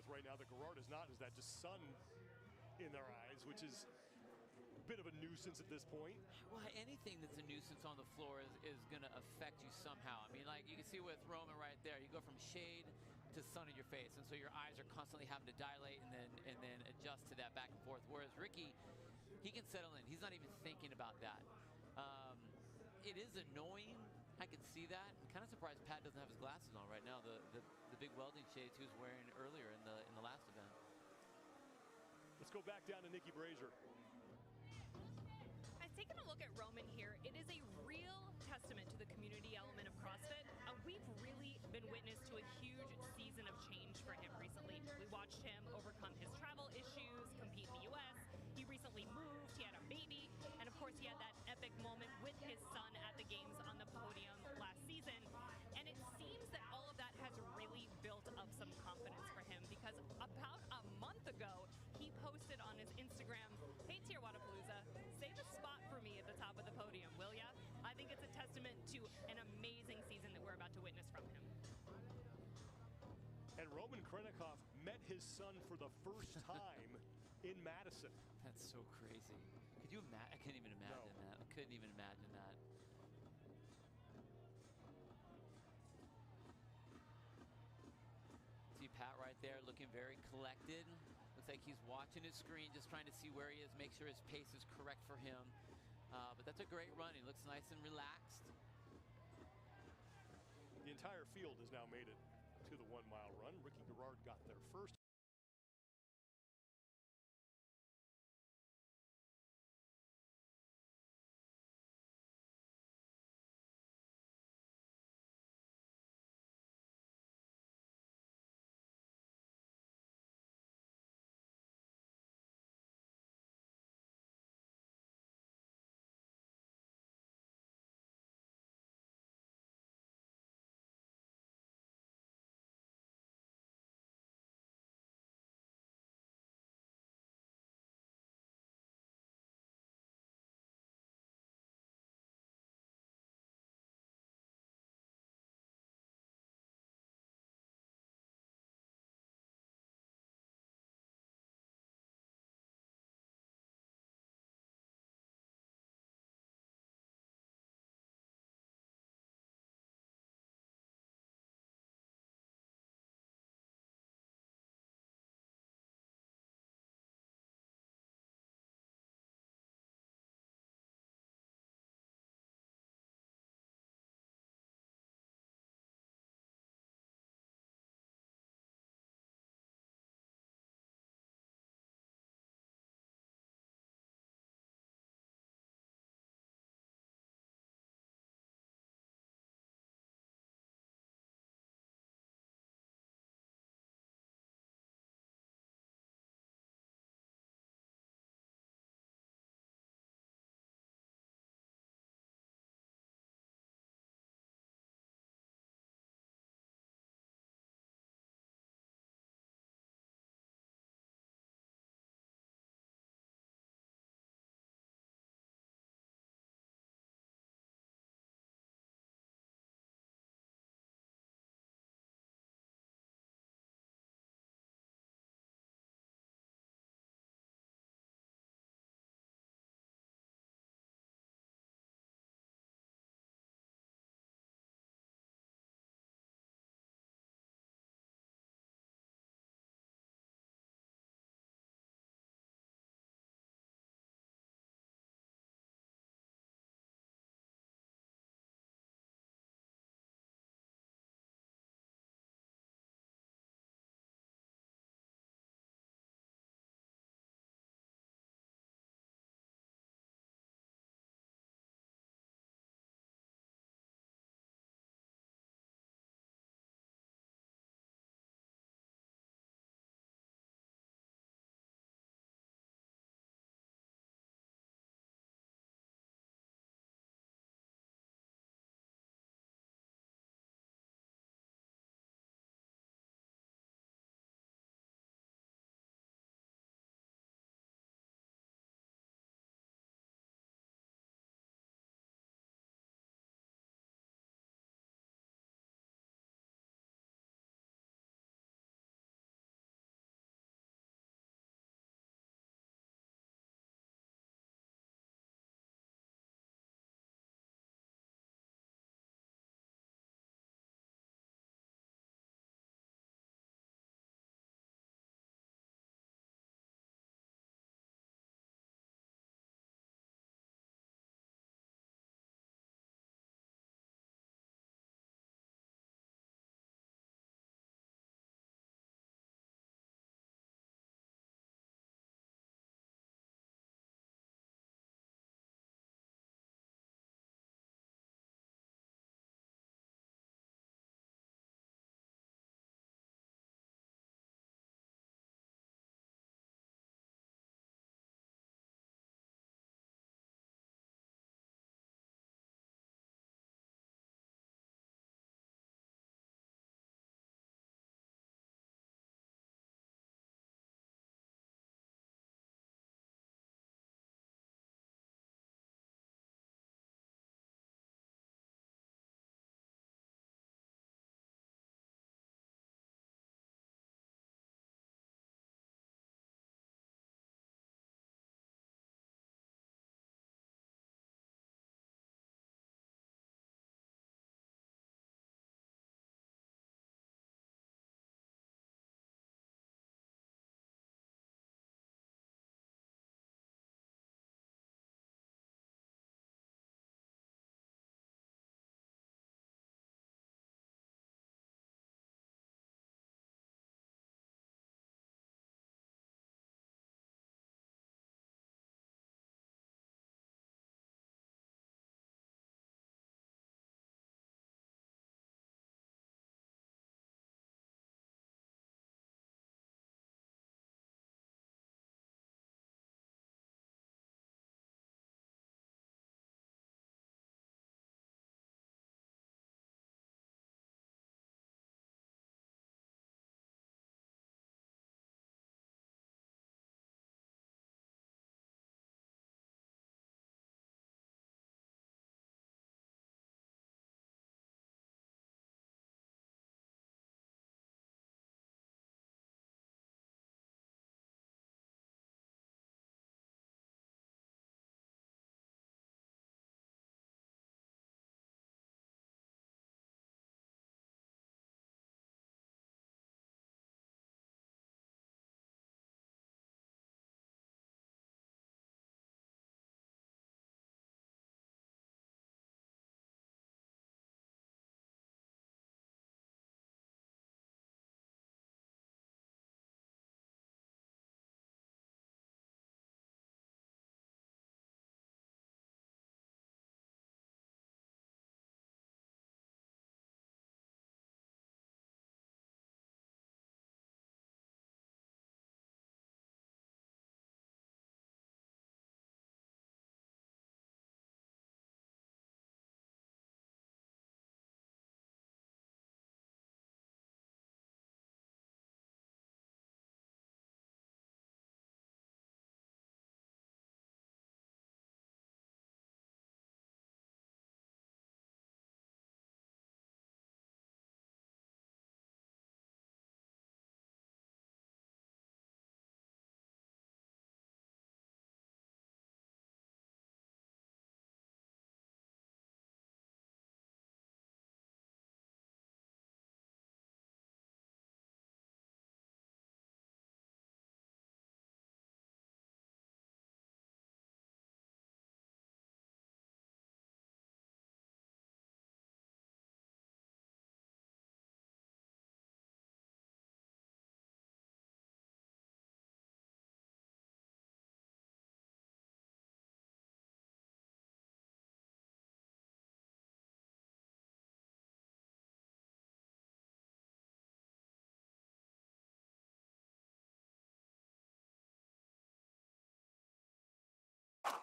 right now that Gerard is not, is that just sun in their eyes, which is a bit of a nuisance at this point. Well, anything that's a nuisance on the floor is going to affect you somehow. I mean, like you can see with Roman right there, you go from shade to sun in your face, and so your eyes are constantly having to dilate and then adjust to that back and forth. Whereas Ricky, he can settle in. He's not even thinking about that. It is annoying. I can see that. I'm kind of surprised Pat doesn't have his glasses on right now. The big welding shades he was wearing earlier in the last event. Let's go back down to Nikki Brazier. Taking a look at Roman here, it is a real testament to the community element of CrossFit. We've really been witness to a huge season of change for him recently. We watched him overcome his travel issues, compete in the U.S. He recently moved, he had a baby, and of course he had that epic moment with his son at the games on the podium. his Instagram. Hey, Tier Wadapalooza, save a spot for me at the top of the podium, will ya? I think it's a testament to an amazing season that we're about to witness from him. And Roman Krennikov met his son for the first time in Madison. That's so crazy. Could you imagine? I couldn't even imagine that. I couldn't even imagine that. See Pat right there looking very collected. Looks like he's watching his screen, just trying to see where he is, make sure his pace is correct for him. But that's a great run. He looks nice and relaxed. The entire field has now made it to the 1 mile run. Ricky Garrard got there first.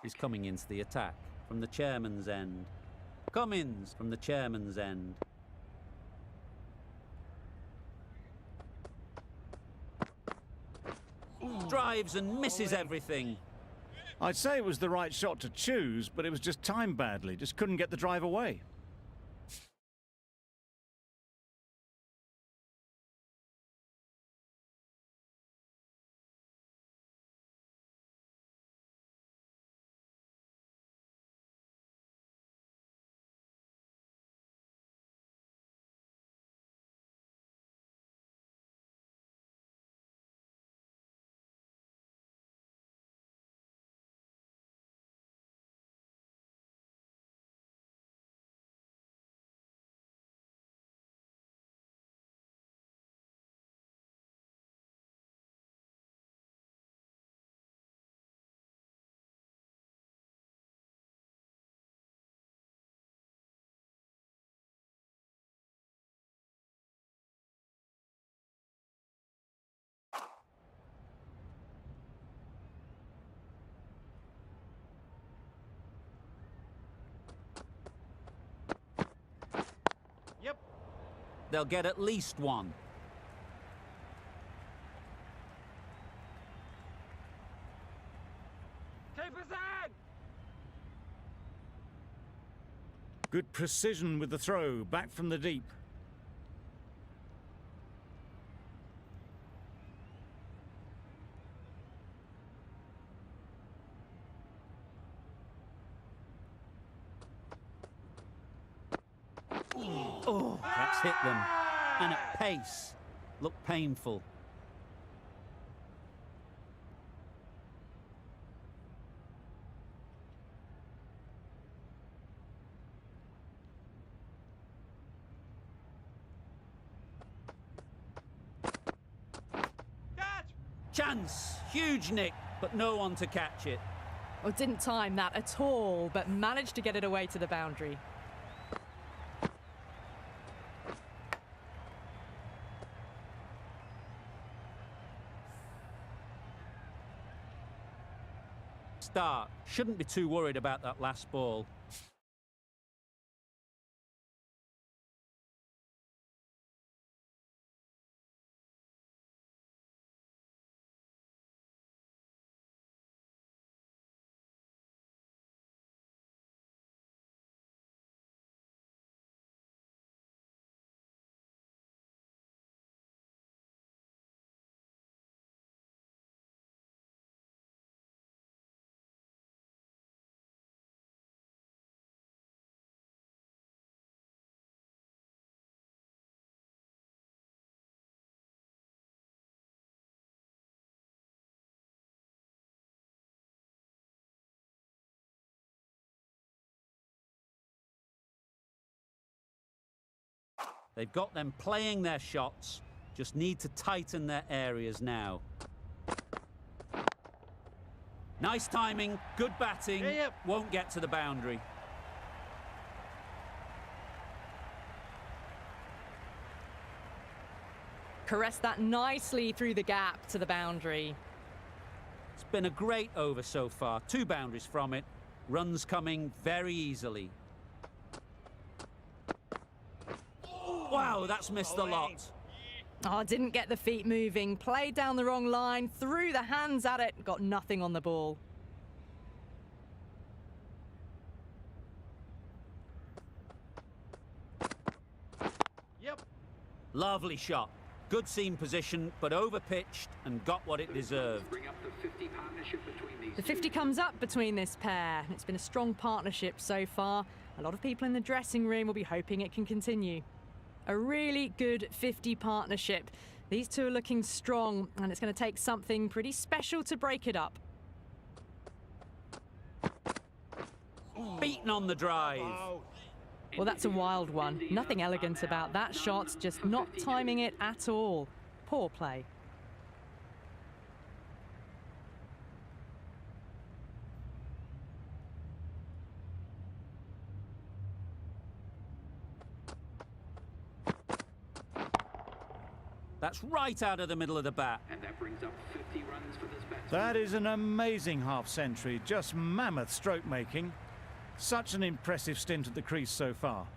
is coming into the attack from the chairman's end. Cummins from the chairman's end. Drives and misses everything. I'd say it was the right shot to choose, but it was just timed badly. Just couldn't get the drive away. Yep. They'll get at least one. Keep us in! Good precision with the throw, back from the deep. Oh, that's hit them. And at pace. Looked painful. Catch! Chance! Huge nick, but no one to catch it. Well, didn't time that at all, but managed to get it away to the boundary. Start. Shouldn't be too worried about that last ball. They've got them playing their shots, just need to tighten their areas now. Nice timing, good batting, Yep. won't get to the boundary. Caressed that nicely through the gap to the boundary. It's been a great over so far, 2 boundaries from it, runs coming very easily. Wow, that's missed a lot. Oh, didn't get the feet moving, played down the wrong line, threw the hands at it, got nothing on the ball. Yep. Lovely shot. Good seam position, but over-pitched and got what it deserved. Bring up the 50 partnership between these The 50 comes up between this pair. It's been a strong partnership so far. A lot of people in the dressing room will be hoping it can continue. A really good 50 partnership. These two are looking strong, and it's going to take something pretty special to break it up. Beaten on the drive. Well, that's a wild one. Nothing elegant about that shot, just not timing it at all. Poor play. That's right out of the middle of the bat. And that brings up 50 runs for this batsman. That is an amazing half-century, just mammoth stroke making. Such an impressive stint at the crease so far.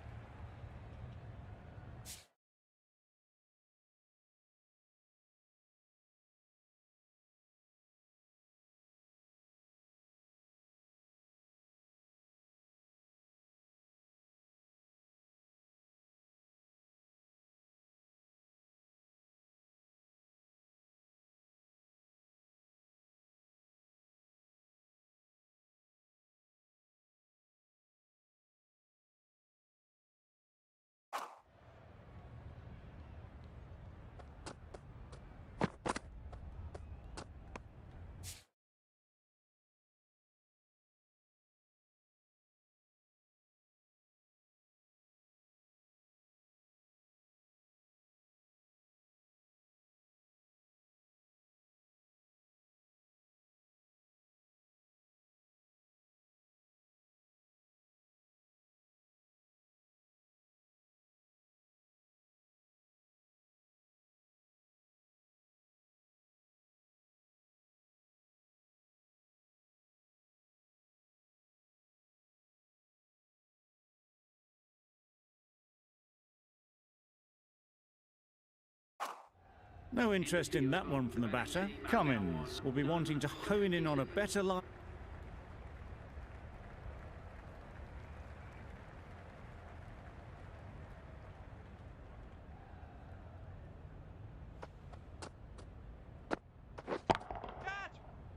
No interest in that one from the batter. Cummins will be wanting to hone in on a better line.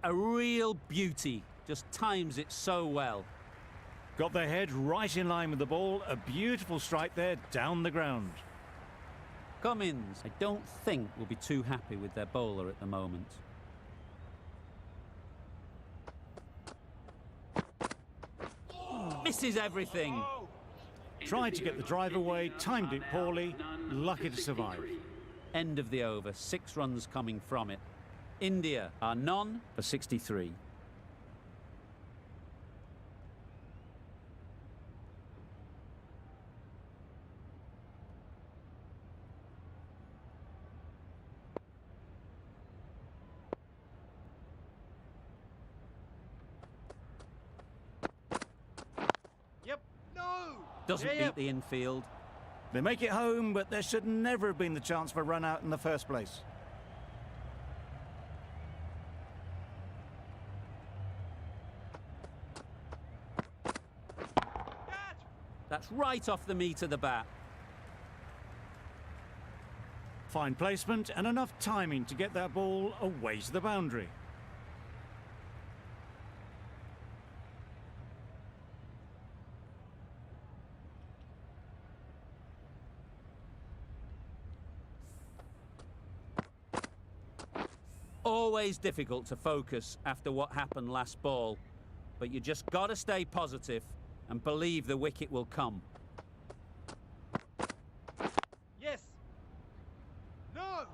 A real beauty. Just times it so well. Got their head right in line with the ball. A beautiful strike there down the ground. Cummins, I don't think, will be too happy with their bowler at the moment. Misses everything. Tried to get the drive away, timed it poorly, lucky to survive. End of the over, 6 runs coming from it. India are none for 63. Yep. No. Doesn't Yep. beat the infield. They make it home, but there should never have been the chance for a run out in the first place. That's right off the meat of the bat. Fine placement and enough timing to get that ball away to the boundary. Always difficult to focus after what happened last ball, but you just got to stay positive and believe the wicket will come. Yes. No.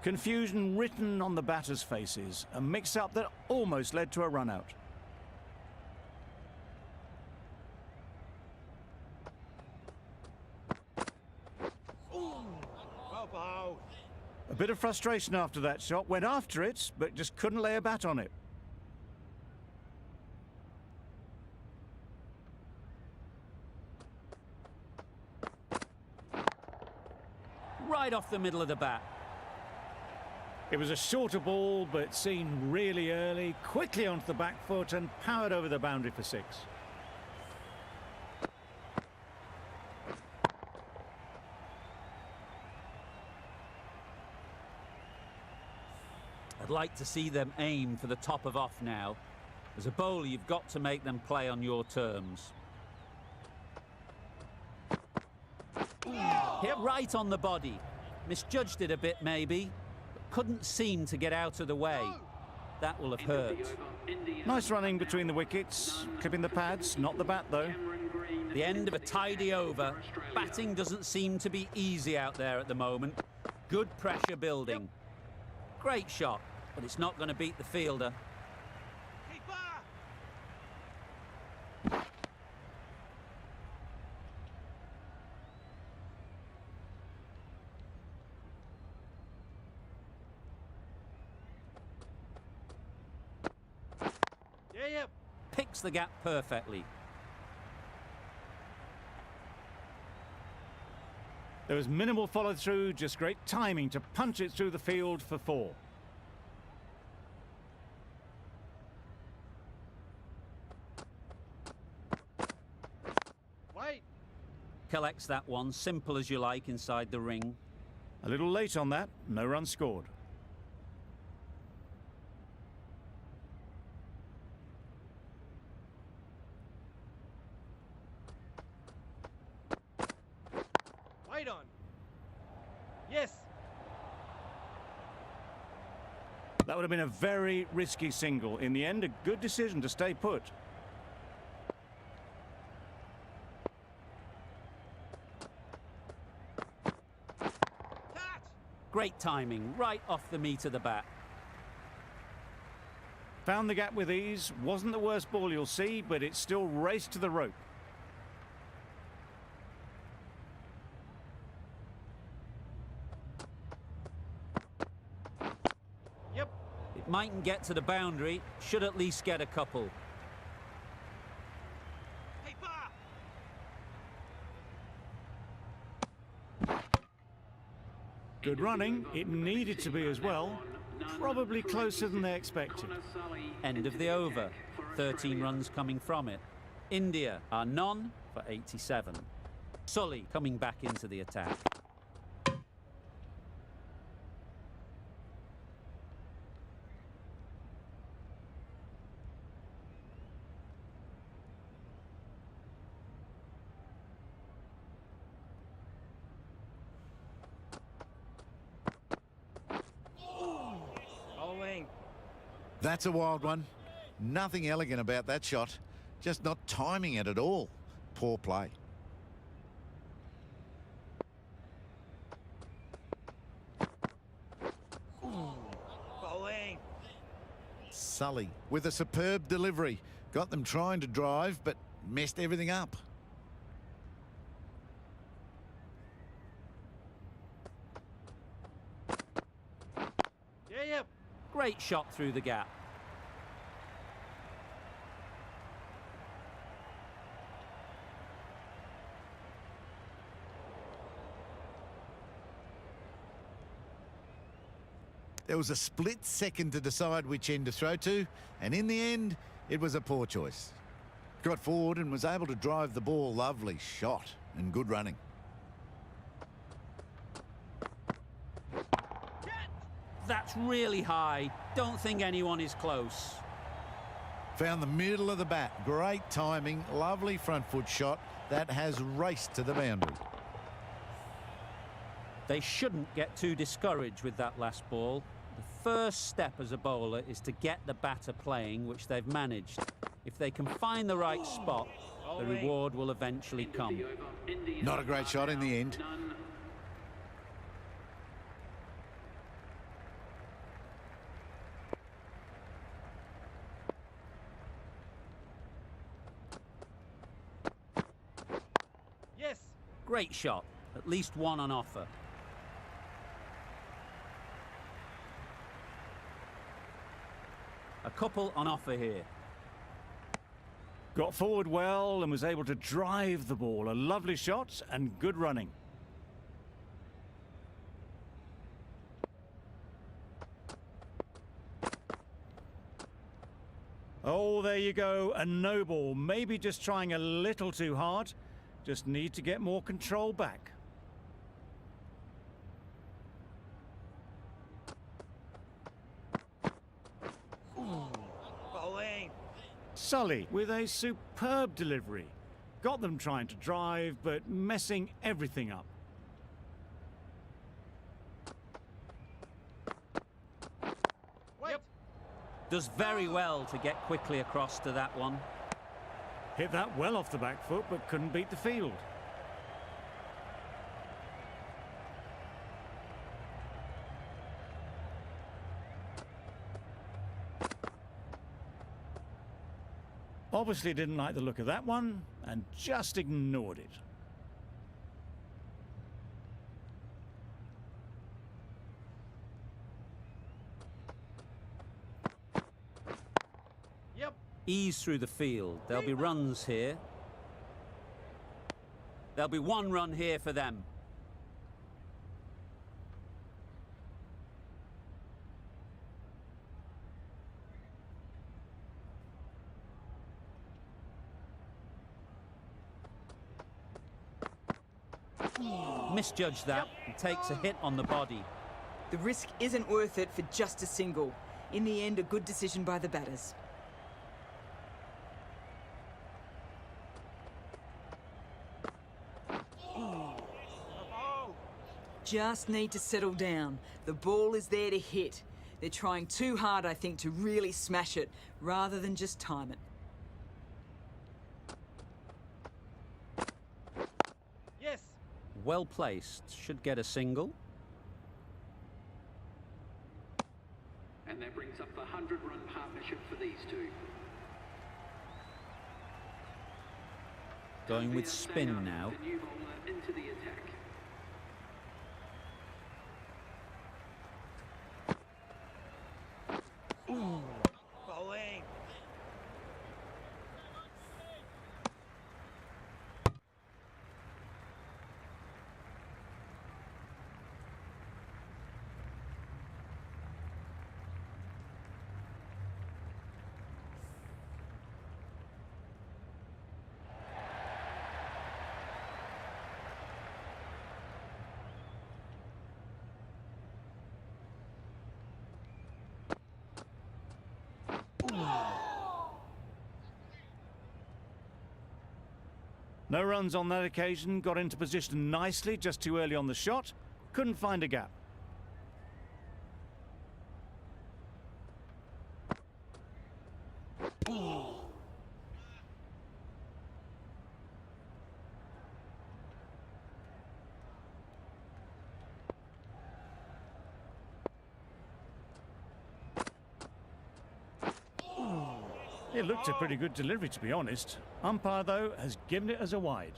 Confusion written on the batters' faces, a mix-up that almost led to a run-out. Well bowled. A bit of frustration after that shot, went after it, but just couldn't lay a bat on it. Right off the middle of the bat. It was a shorter ball, but seen really early, quickly onto the back foot and powered over the boundary for 6. I'd like to see them aim for the top of off now. As a bowler, you've got to make them play on your terms. Hit right on the body. Misjudged it a bit, maybe, but couldn't seem to get out of the way. That will have hurt. Nice running between the wickets, clipping the pads, not the bat though. The end of a tidy over. Batting doesn't seem to be easy out there at the moment. Good pressure building. Great shot, but it's not going to beat the fielder. yep. Picks the gap perfectly. There was minimal follow-through, just great timing to punch it through the field for 4. Wait. Collects that one, simple as you like, inside the ring. A little late on that, no run scored. Wait on. Yes. That would have been a very risky single. In the end, a good decision to stay put. Catch. Great timing, right off the meat of the bat. Found the gap with ease. Wasn't the worst ball you'll see, but it still raced to the rope. Yep. It mightn't get to the boundary, should at least get a couple. Hey, bar. Good running. It needed to be as well. Probably closer than they expected. End of the over. 13 runs coming from it. India are none for 87. Sully coming back into the attack. Bowling. That's a wild one. Nothing elegant about that shot. Just not timing it at all. Poor play. Bowling. Sully with a superb delivery. Got them trying to drive, but messed everything up. Yeah, yep. Great shot through the gap. There was a split second to decide which end to throw to, and in the end, it was a poor choice. Got forward and was able to drive the ball. Lovely shot and good running. That's really high. Don't think anyone is close. Found the middle of the bat. Great timing. Lovely front foot shot. That has raced to the boundary. They shouldn't get too discouraged with that last ball. The first step as a bowler is to get the batter playing, which they've managed. If they can find the right spot, the reward will eventually come. Not a great shot in the end. Yes. Great shot. At least one on offer. A couple on offer here. Got forward well and was able to drive the ball. A lovely shot and good running. Oh, there you go. A no ball. Maybe just trying a little too hard. Just need to get more control back. Bowling. Sully with a superb delivery. Got them trying to drive, but messing everything up. Wait. Yep. Does very well to get quickly across to that one. Hit that well off the back foot, but couldn't beat the field. Obviously didn't like the look of that one and just ignored it. Yep. Ease through the field. There'll be runs here. There'll be one run here for them. Misjudged that and takes a hit on the body. The risk isn't worth it for just a single. In the end, a good decision by the batters. Just need to settle down. The ball is there to hit. They're trying too hard, I think, to really smash it, rather than just time it. Yes. Well placed. Should get a single. And that brings up the 100-run partnership for these two. Going with spin now. The new bowler into the attack. Bowling. No runs on that occasion, got into position nicely, just too early on the shot. Couldn't find a gap. It looked a pretty good delivery, to be honest. Umpire, though, has given it as a wide.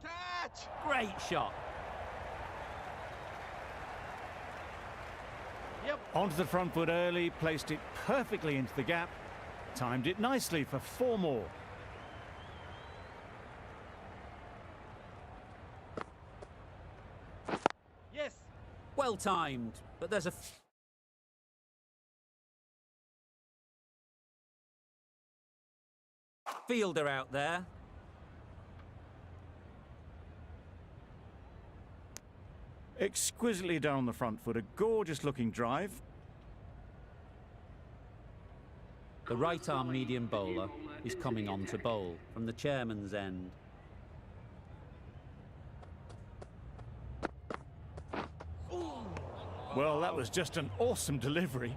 Catch! Great shot. Yep. Onto the front foot early, placed it perfectly into the gap. Timed it nicely for 4 more. Yes. Well timed, but there's a fielder out there. Exquisitely done on the front foot, a gorgeous looking drive. The right-arm medium bowler is coming on to bowl from the chairman's end. Well, that was just an awesome delivery.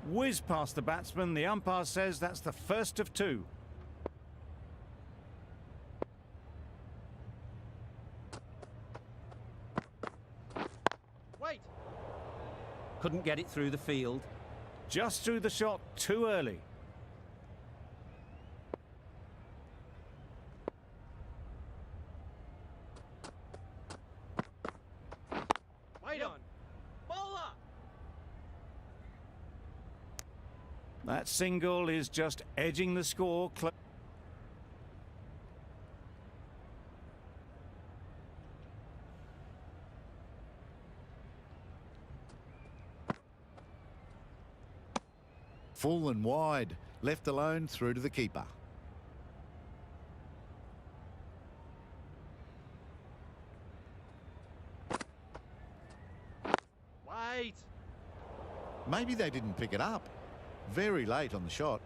Whiz past the batsman. The umpire says that's the first of 2. Wait. Couldn't get it through the field. Just threw the shot too early. Wait on. Bowler. That single is just edging the score. Full and wide, left alone through to the keeper. Wait. Maybe they didn't pick it up. Very late on the shot.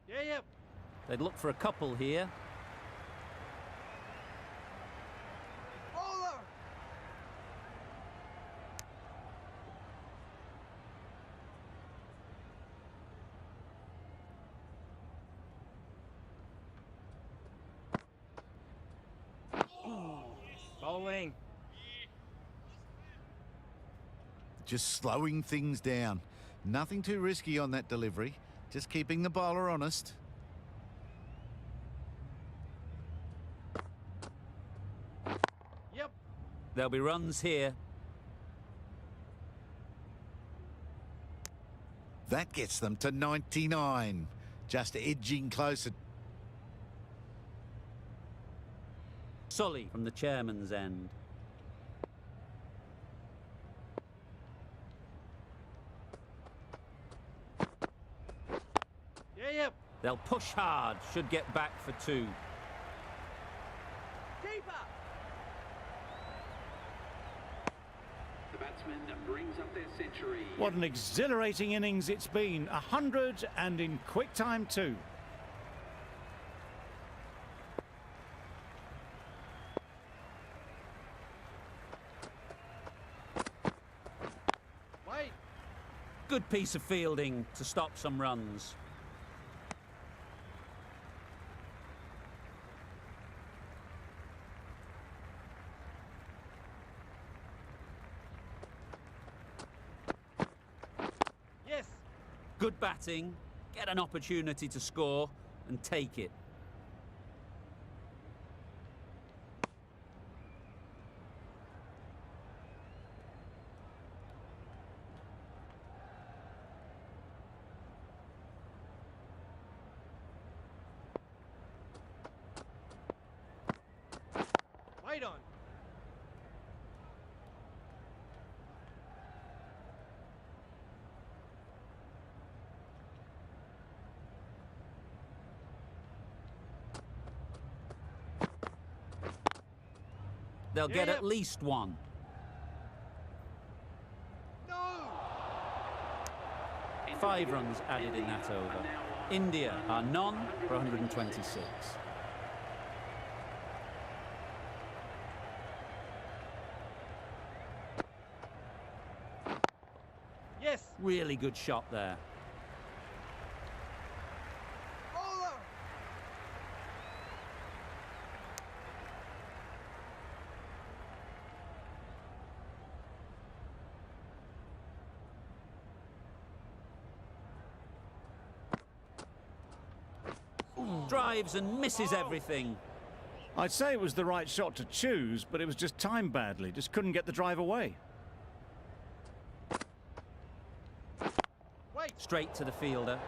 Yeah, yep. They'd look for a couple here. Bowler. Bowling. Just slowing things down. Nothing too risky on that delivery. Just keeping the bowler honest. There'll be runs here. That gets them to 99, just edging closer. Sully from the chairman's end. Yeah. They'll push hard, should get back for 2. Keeper. The batsman brings up their century. What an exhilarating innings it's been. 100 and in quick time too. Wait. Good piece of fielding to stop some runs. Yes. Good batting, get an opportunity to score and take it. Wait on. They'll get Yeah. at least 1. No. 5 runs added in that over. India are none for 126. Yes. Really good shot there. Bowler. Drives and misses everything. I'd say it was the right shot to choose, but it was just timed badly. Just couldn't get the drive away. Wait. Straight to the fielder.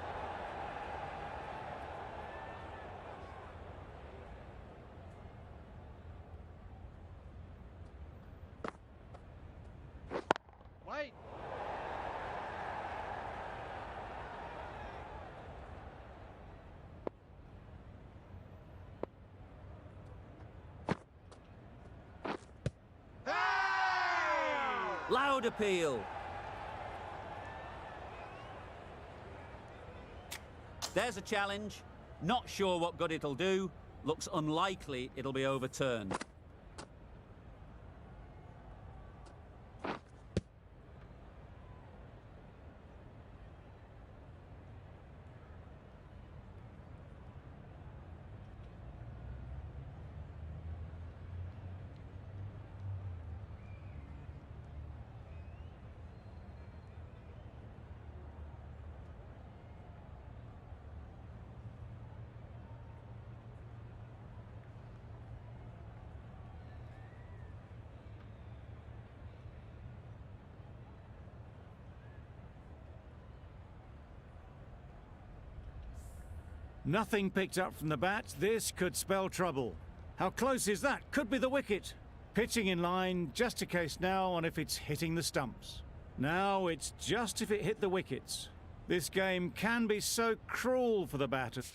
Wait. Loud appeal. There's a challenge. Not sure what good it'll do. Looks unlikely it'll be overturned. Nothing picked up from the bat. This could spell trouble. How close is that? Could be the wicket. Pitching in line, just a case now on if it's hitting the stumps. Now it's just if it hit the wickets. This game can be so cruel for the batters.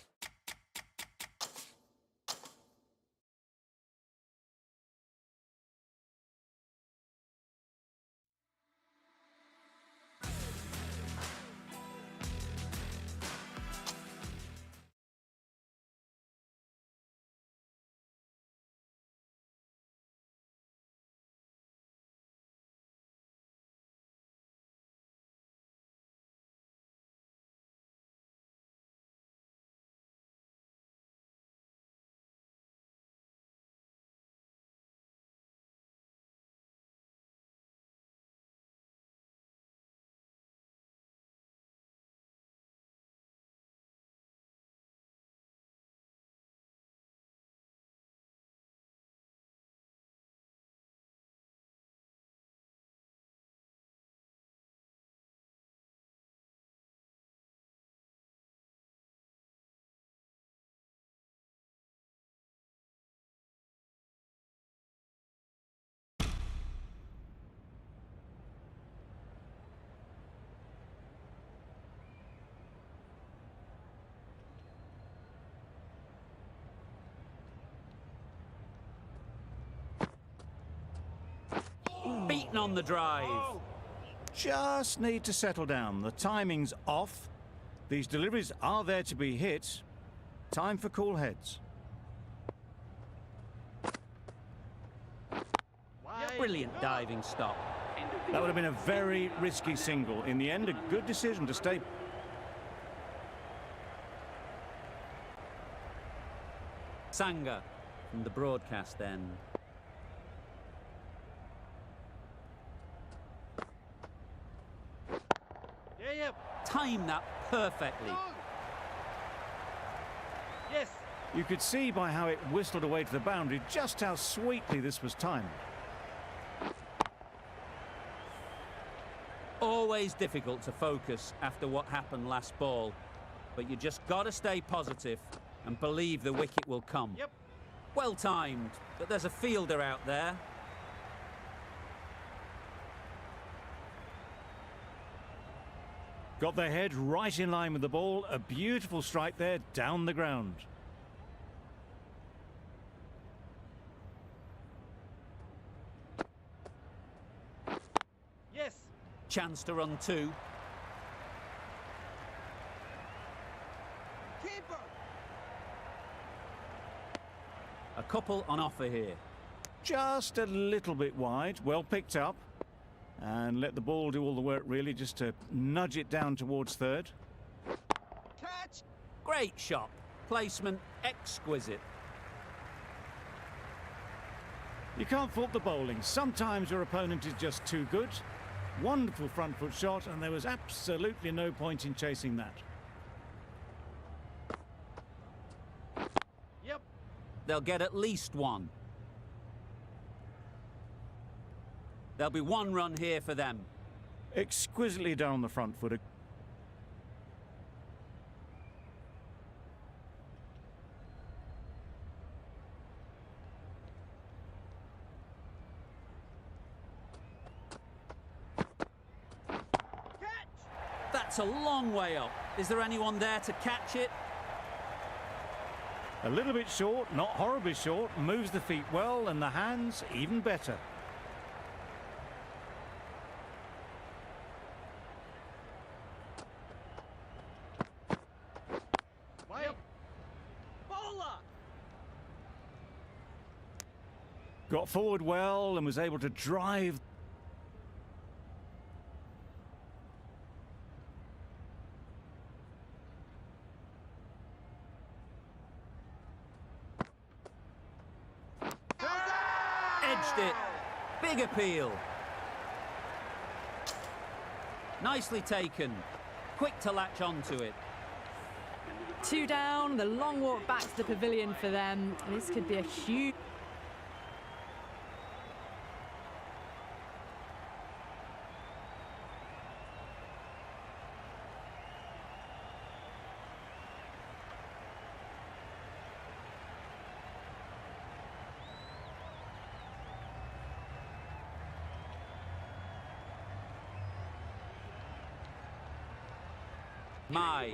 beaten on the drive. Oh. Just need to settle down. The timing's off. These deliveries are there to be hit. Time for cool heads. Wide. Brilliant diving stop. That would have been a very risky single. In the end, a good decision to stay. Sanga from the broadcast end. Yeah. Timed that perfectly. No. Yes. You could see by how it whistled away to the boundary just how sweetly this was timed. Always difficult to focus after what happened last ball, but you just got to stay positive and believe the wicket will come. Yep. Well timed, but there's a fielder out there. Got their head right in line with the ball. A beautiful strike there down the ground. Yes. Chance to run two. Keeper. A couple on offer here. Just a little bit wide. Well picked up. And let the ball do all the work, really, just to nudge it down towards third. Catch. Great shot. Placement exquisite. You can't fault the bowling. Sometimes your opponent is just too good. Wonderful front foot shot, and there was absolutely no point in chasing that. Yep. They'll get at least one. There'll be one run here for them. Exquisitely done on the front foot. That's a long way up. Is there anyone there to catch it? A little bit short, not horribly short. Moves the feet well, and the hands even better. Yep. Bowler. Got forward well and was able to drive. Edged it. Big appeal. Nicely taken. Quick to latch onto it. 2 down, the long walk back to the pavilion for them. This could be a huge...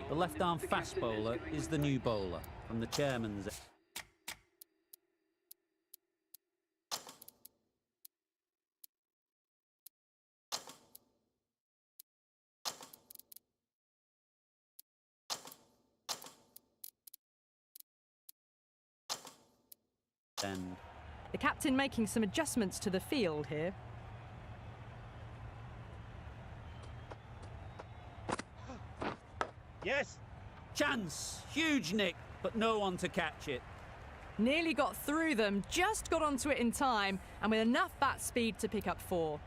The left-arm fast bowler is the new bowler from the chairman's. End. The captain making some adjustments to the field here. Yes. Chance. Huge nick, but no one to catch it. Nearly got through them, just got onto it in time, and with enough bat speed to pick up 4.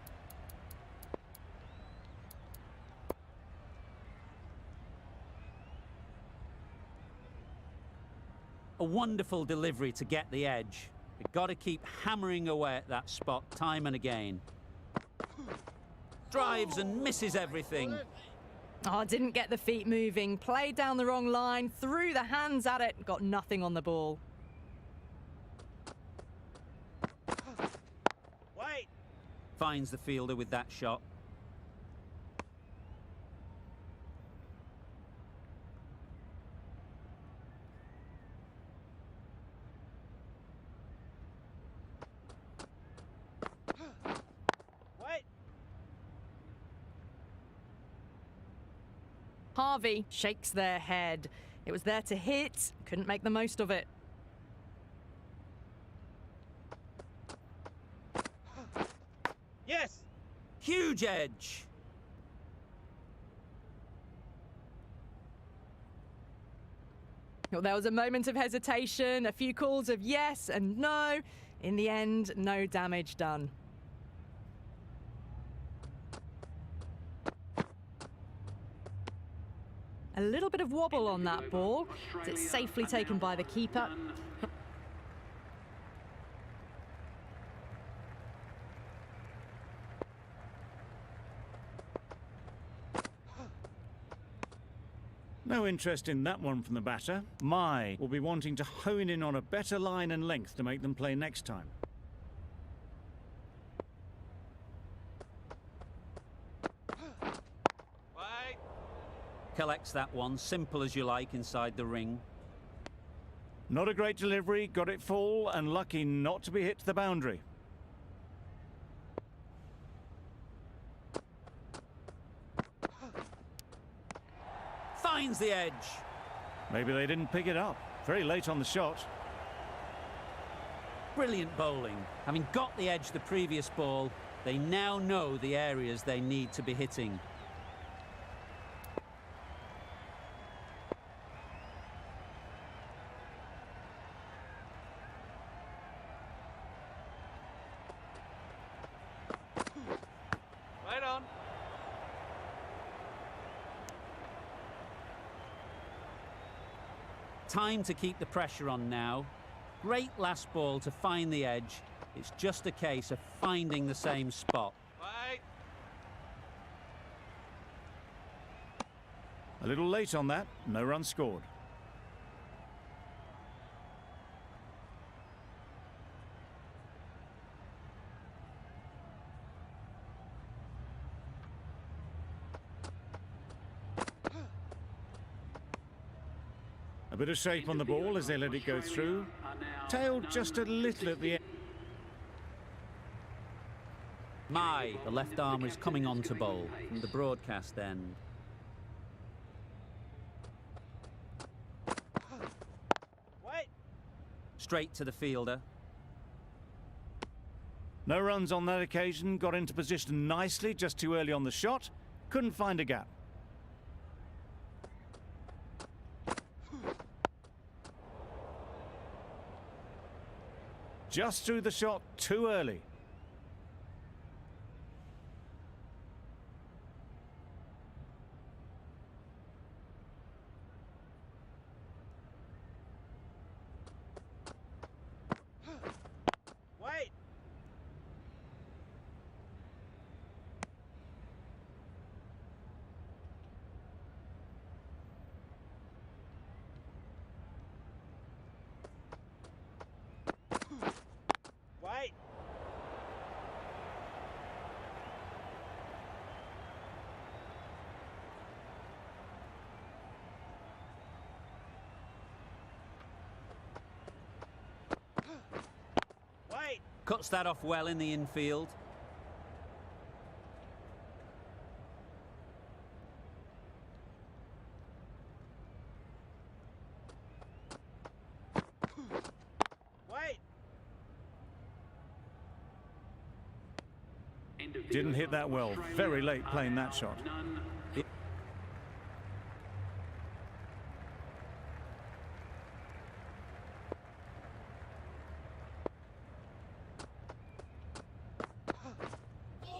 A wonderful delivery to get the edge. You've got to keep hammering away at that spot time and again. Drives and misses everything. Oh, didn't get the feet moving, played down the wrong line, threw the hands at it, got nothing on the ball. Wait. Finds the fielder with that shot. Wait. Harvey shakes their head. It was there to hit, couldn't make the most of it. Yes. Huge edge. Well, there was a moment of hesitation, a few calls of yes and no. In the end, no damage done. A little bit of wobble on that ball. It's safely taken by the keeper. No interest in that one from the batter. Mai will be wanting to hone in on a better line and length to make them play next time. Wait. Collects that one, simple as you like, inside the ring. Not a great delivery, got it full and lucky not to be hit to the boundary. Finds the edge. Maybe they didn't pick it up. Very late on the shot. Brilliant bowling. Having got the edge the previous ball, they now know the areas they need to be hitting. Right on. Time to keep the pressure on now. Great last ball to find the edge. It's just a case of finding the same spot. Wait. A little late on that, no run scored. A bit of shape on the ball as they let it go through. Tailed just a little at the end. Mai, the left armer, is coming on to bowl from the broadcast end. Wait. Straight to the fielder. No runs on that occasion, got into position nicely, just too early on the shot. Couldn't find a gap. Just through the shot too early. Wait. Wait. Wait. Cuts that off well in the infield. Wait. Didn't hit that well. Very late playing that shot.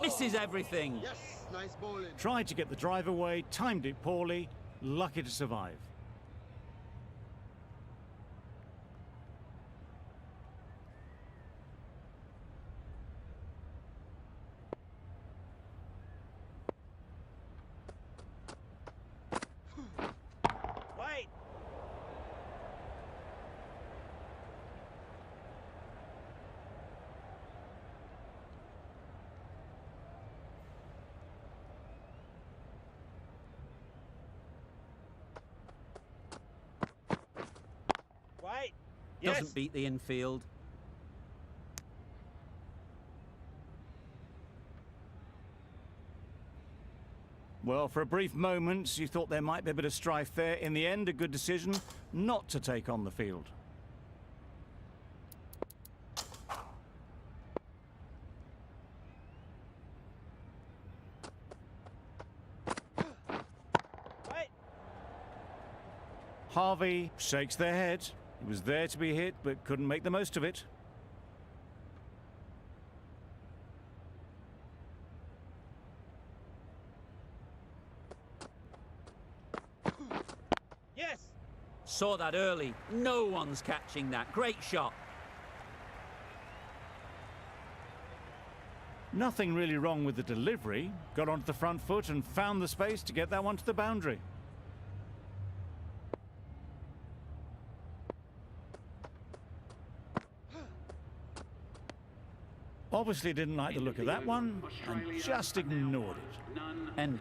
Misses everything. Yes, nice bowling. Tried to get the drive away, timed it poorly, lucky to survive. Wait. Wait. Doesn't beat the infield. Well, for a brief moment, you thought there might be a bit of strife there. In the end, a good decision not to take on the field. Wait. Harvey shakes their head. He was there to be hit, but couldn't make the most of it. Yes. Saw that early. No one's catching that. Great shot. Nothing really wrong with the delivery. Got onto the front foot and found the space to get that one to the boundary. Obviously didn't like the look of that one and just ignored it. And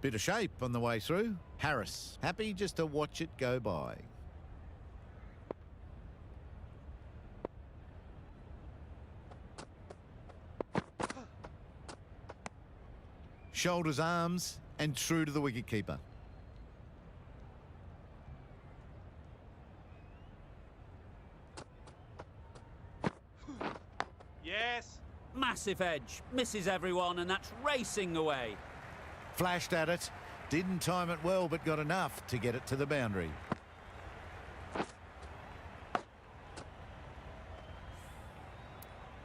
Bit of shape on the way through. Harris, happy just to watch it go by. Shoulders, arms, and true to the wicketkeeper. Yes. massive edge. Misses everyone, and that's racing away. Flashed at it. Didn't time it well, but got enough to get it to the boundary.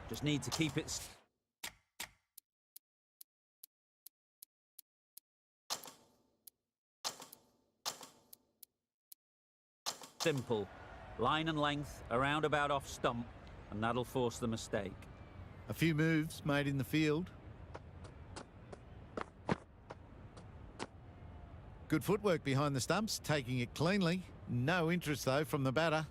Just need to keep it simple. Line and length, around about off stump, and that'll force the mistake. A few moves made in the field. Good footwork behind the stumps, taking it cleanly. No interest, though, from the batter.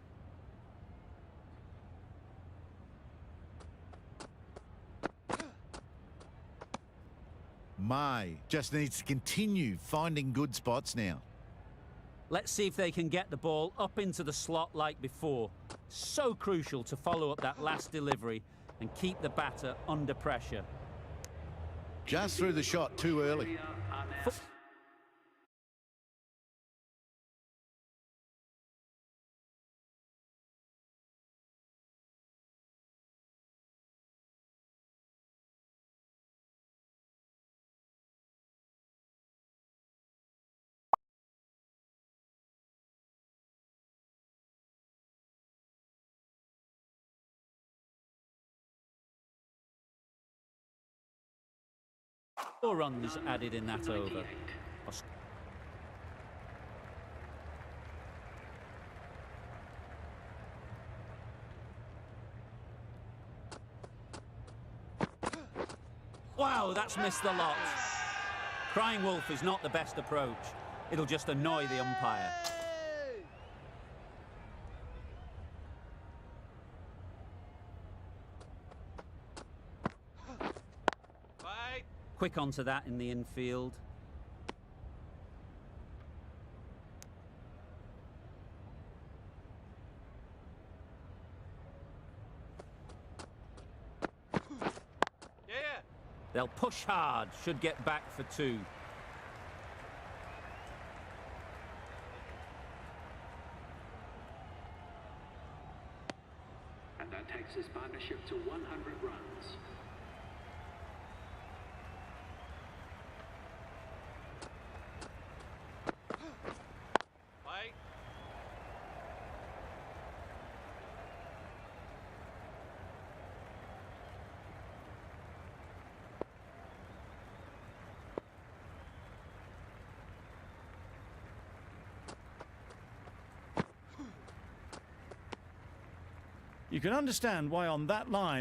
May just needs to continue finding good spots now. Let's see if they can get the ball up into the slot like before. So crucial to follow up that last delivery and keep the batter under pressure. Just threw the shot too early. Four runs added in that over. Wow, that's missed the lot. Crying wolf is not the best approach. It'll just annoy the umpire. Quick onto that in the infield. Yeah. They'll push hard, should get back for two. And that takes this partnership to 100 runs. You can understand why on that line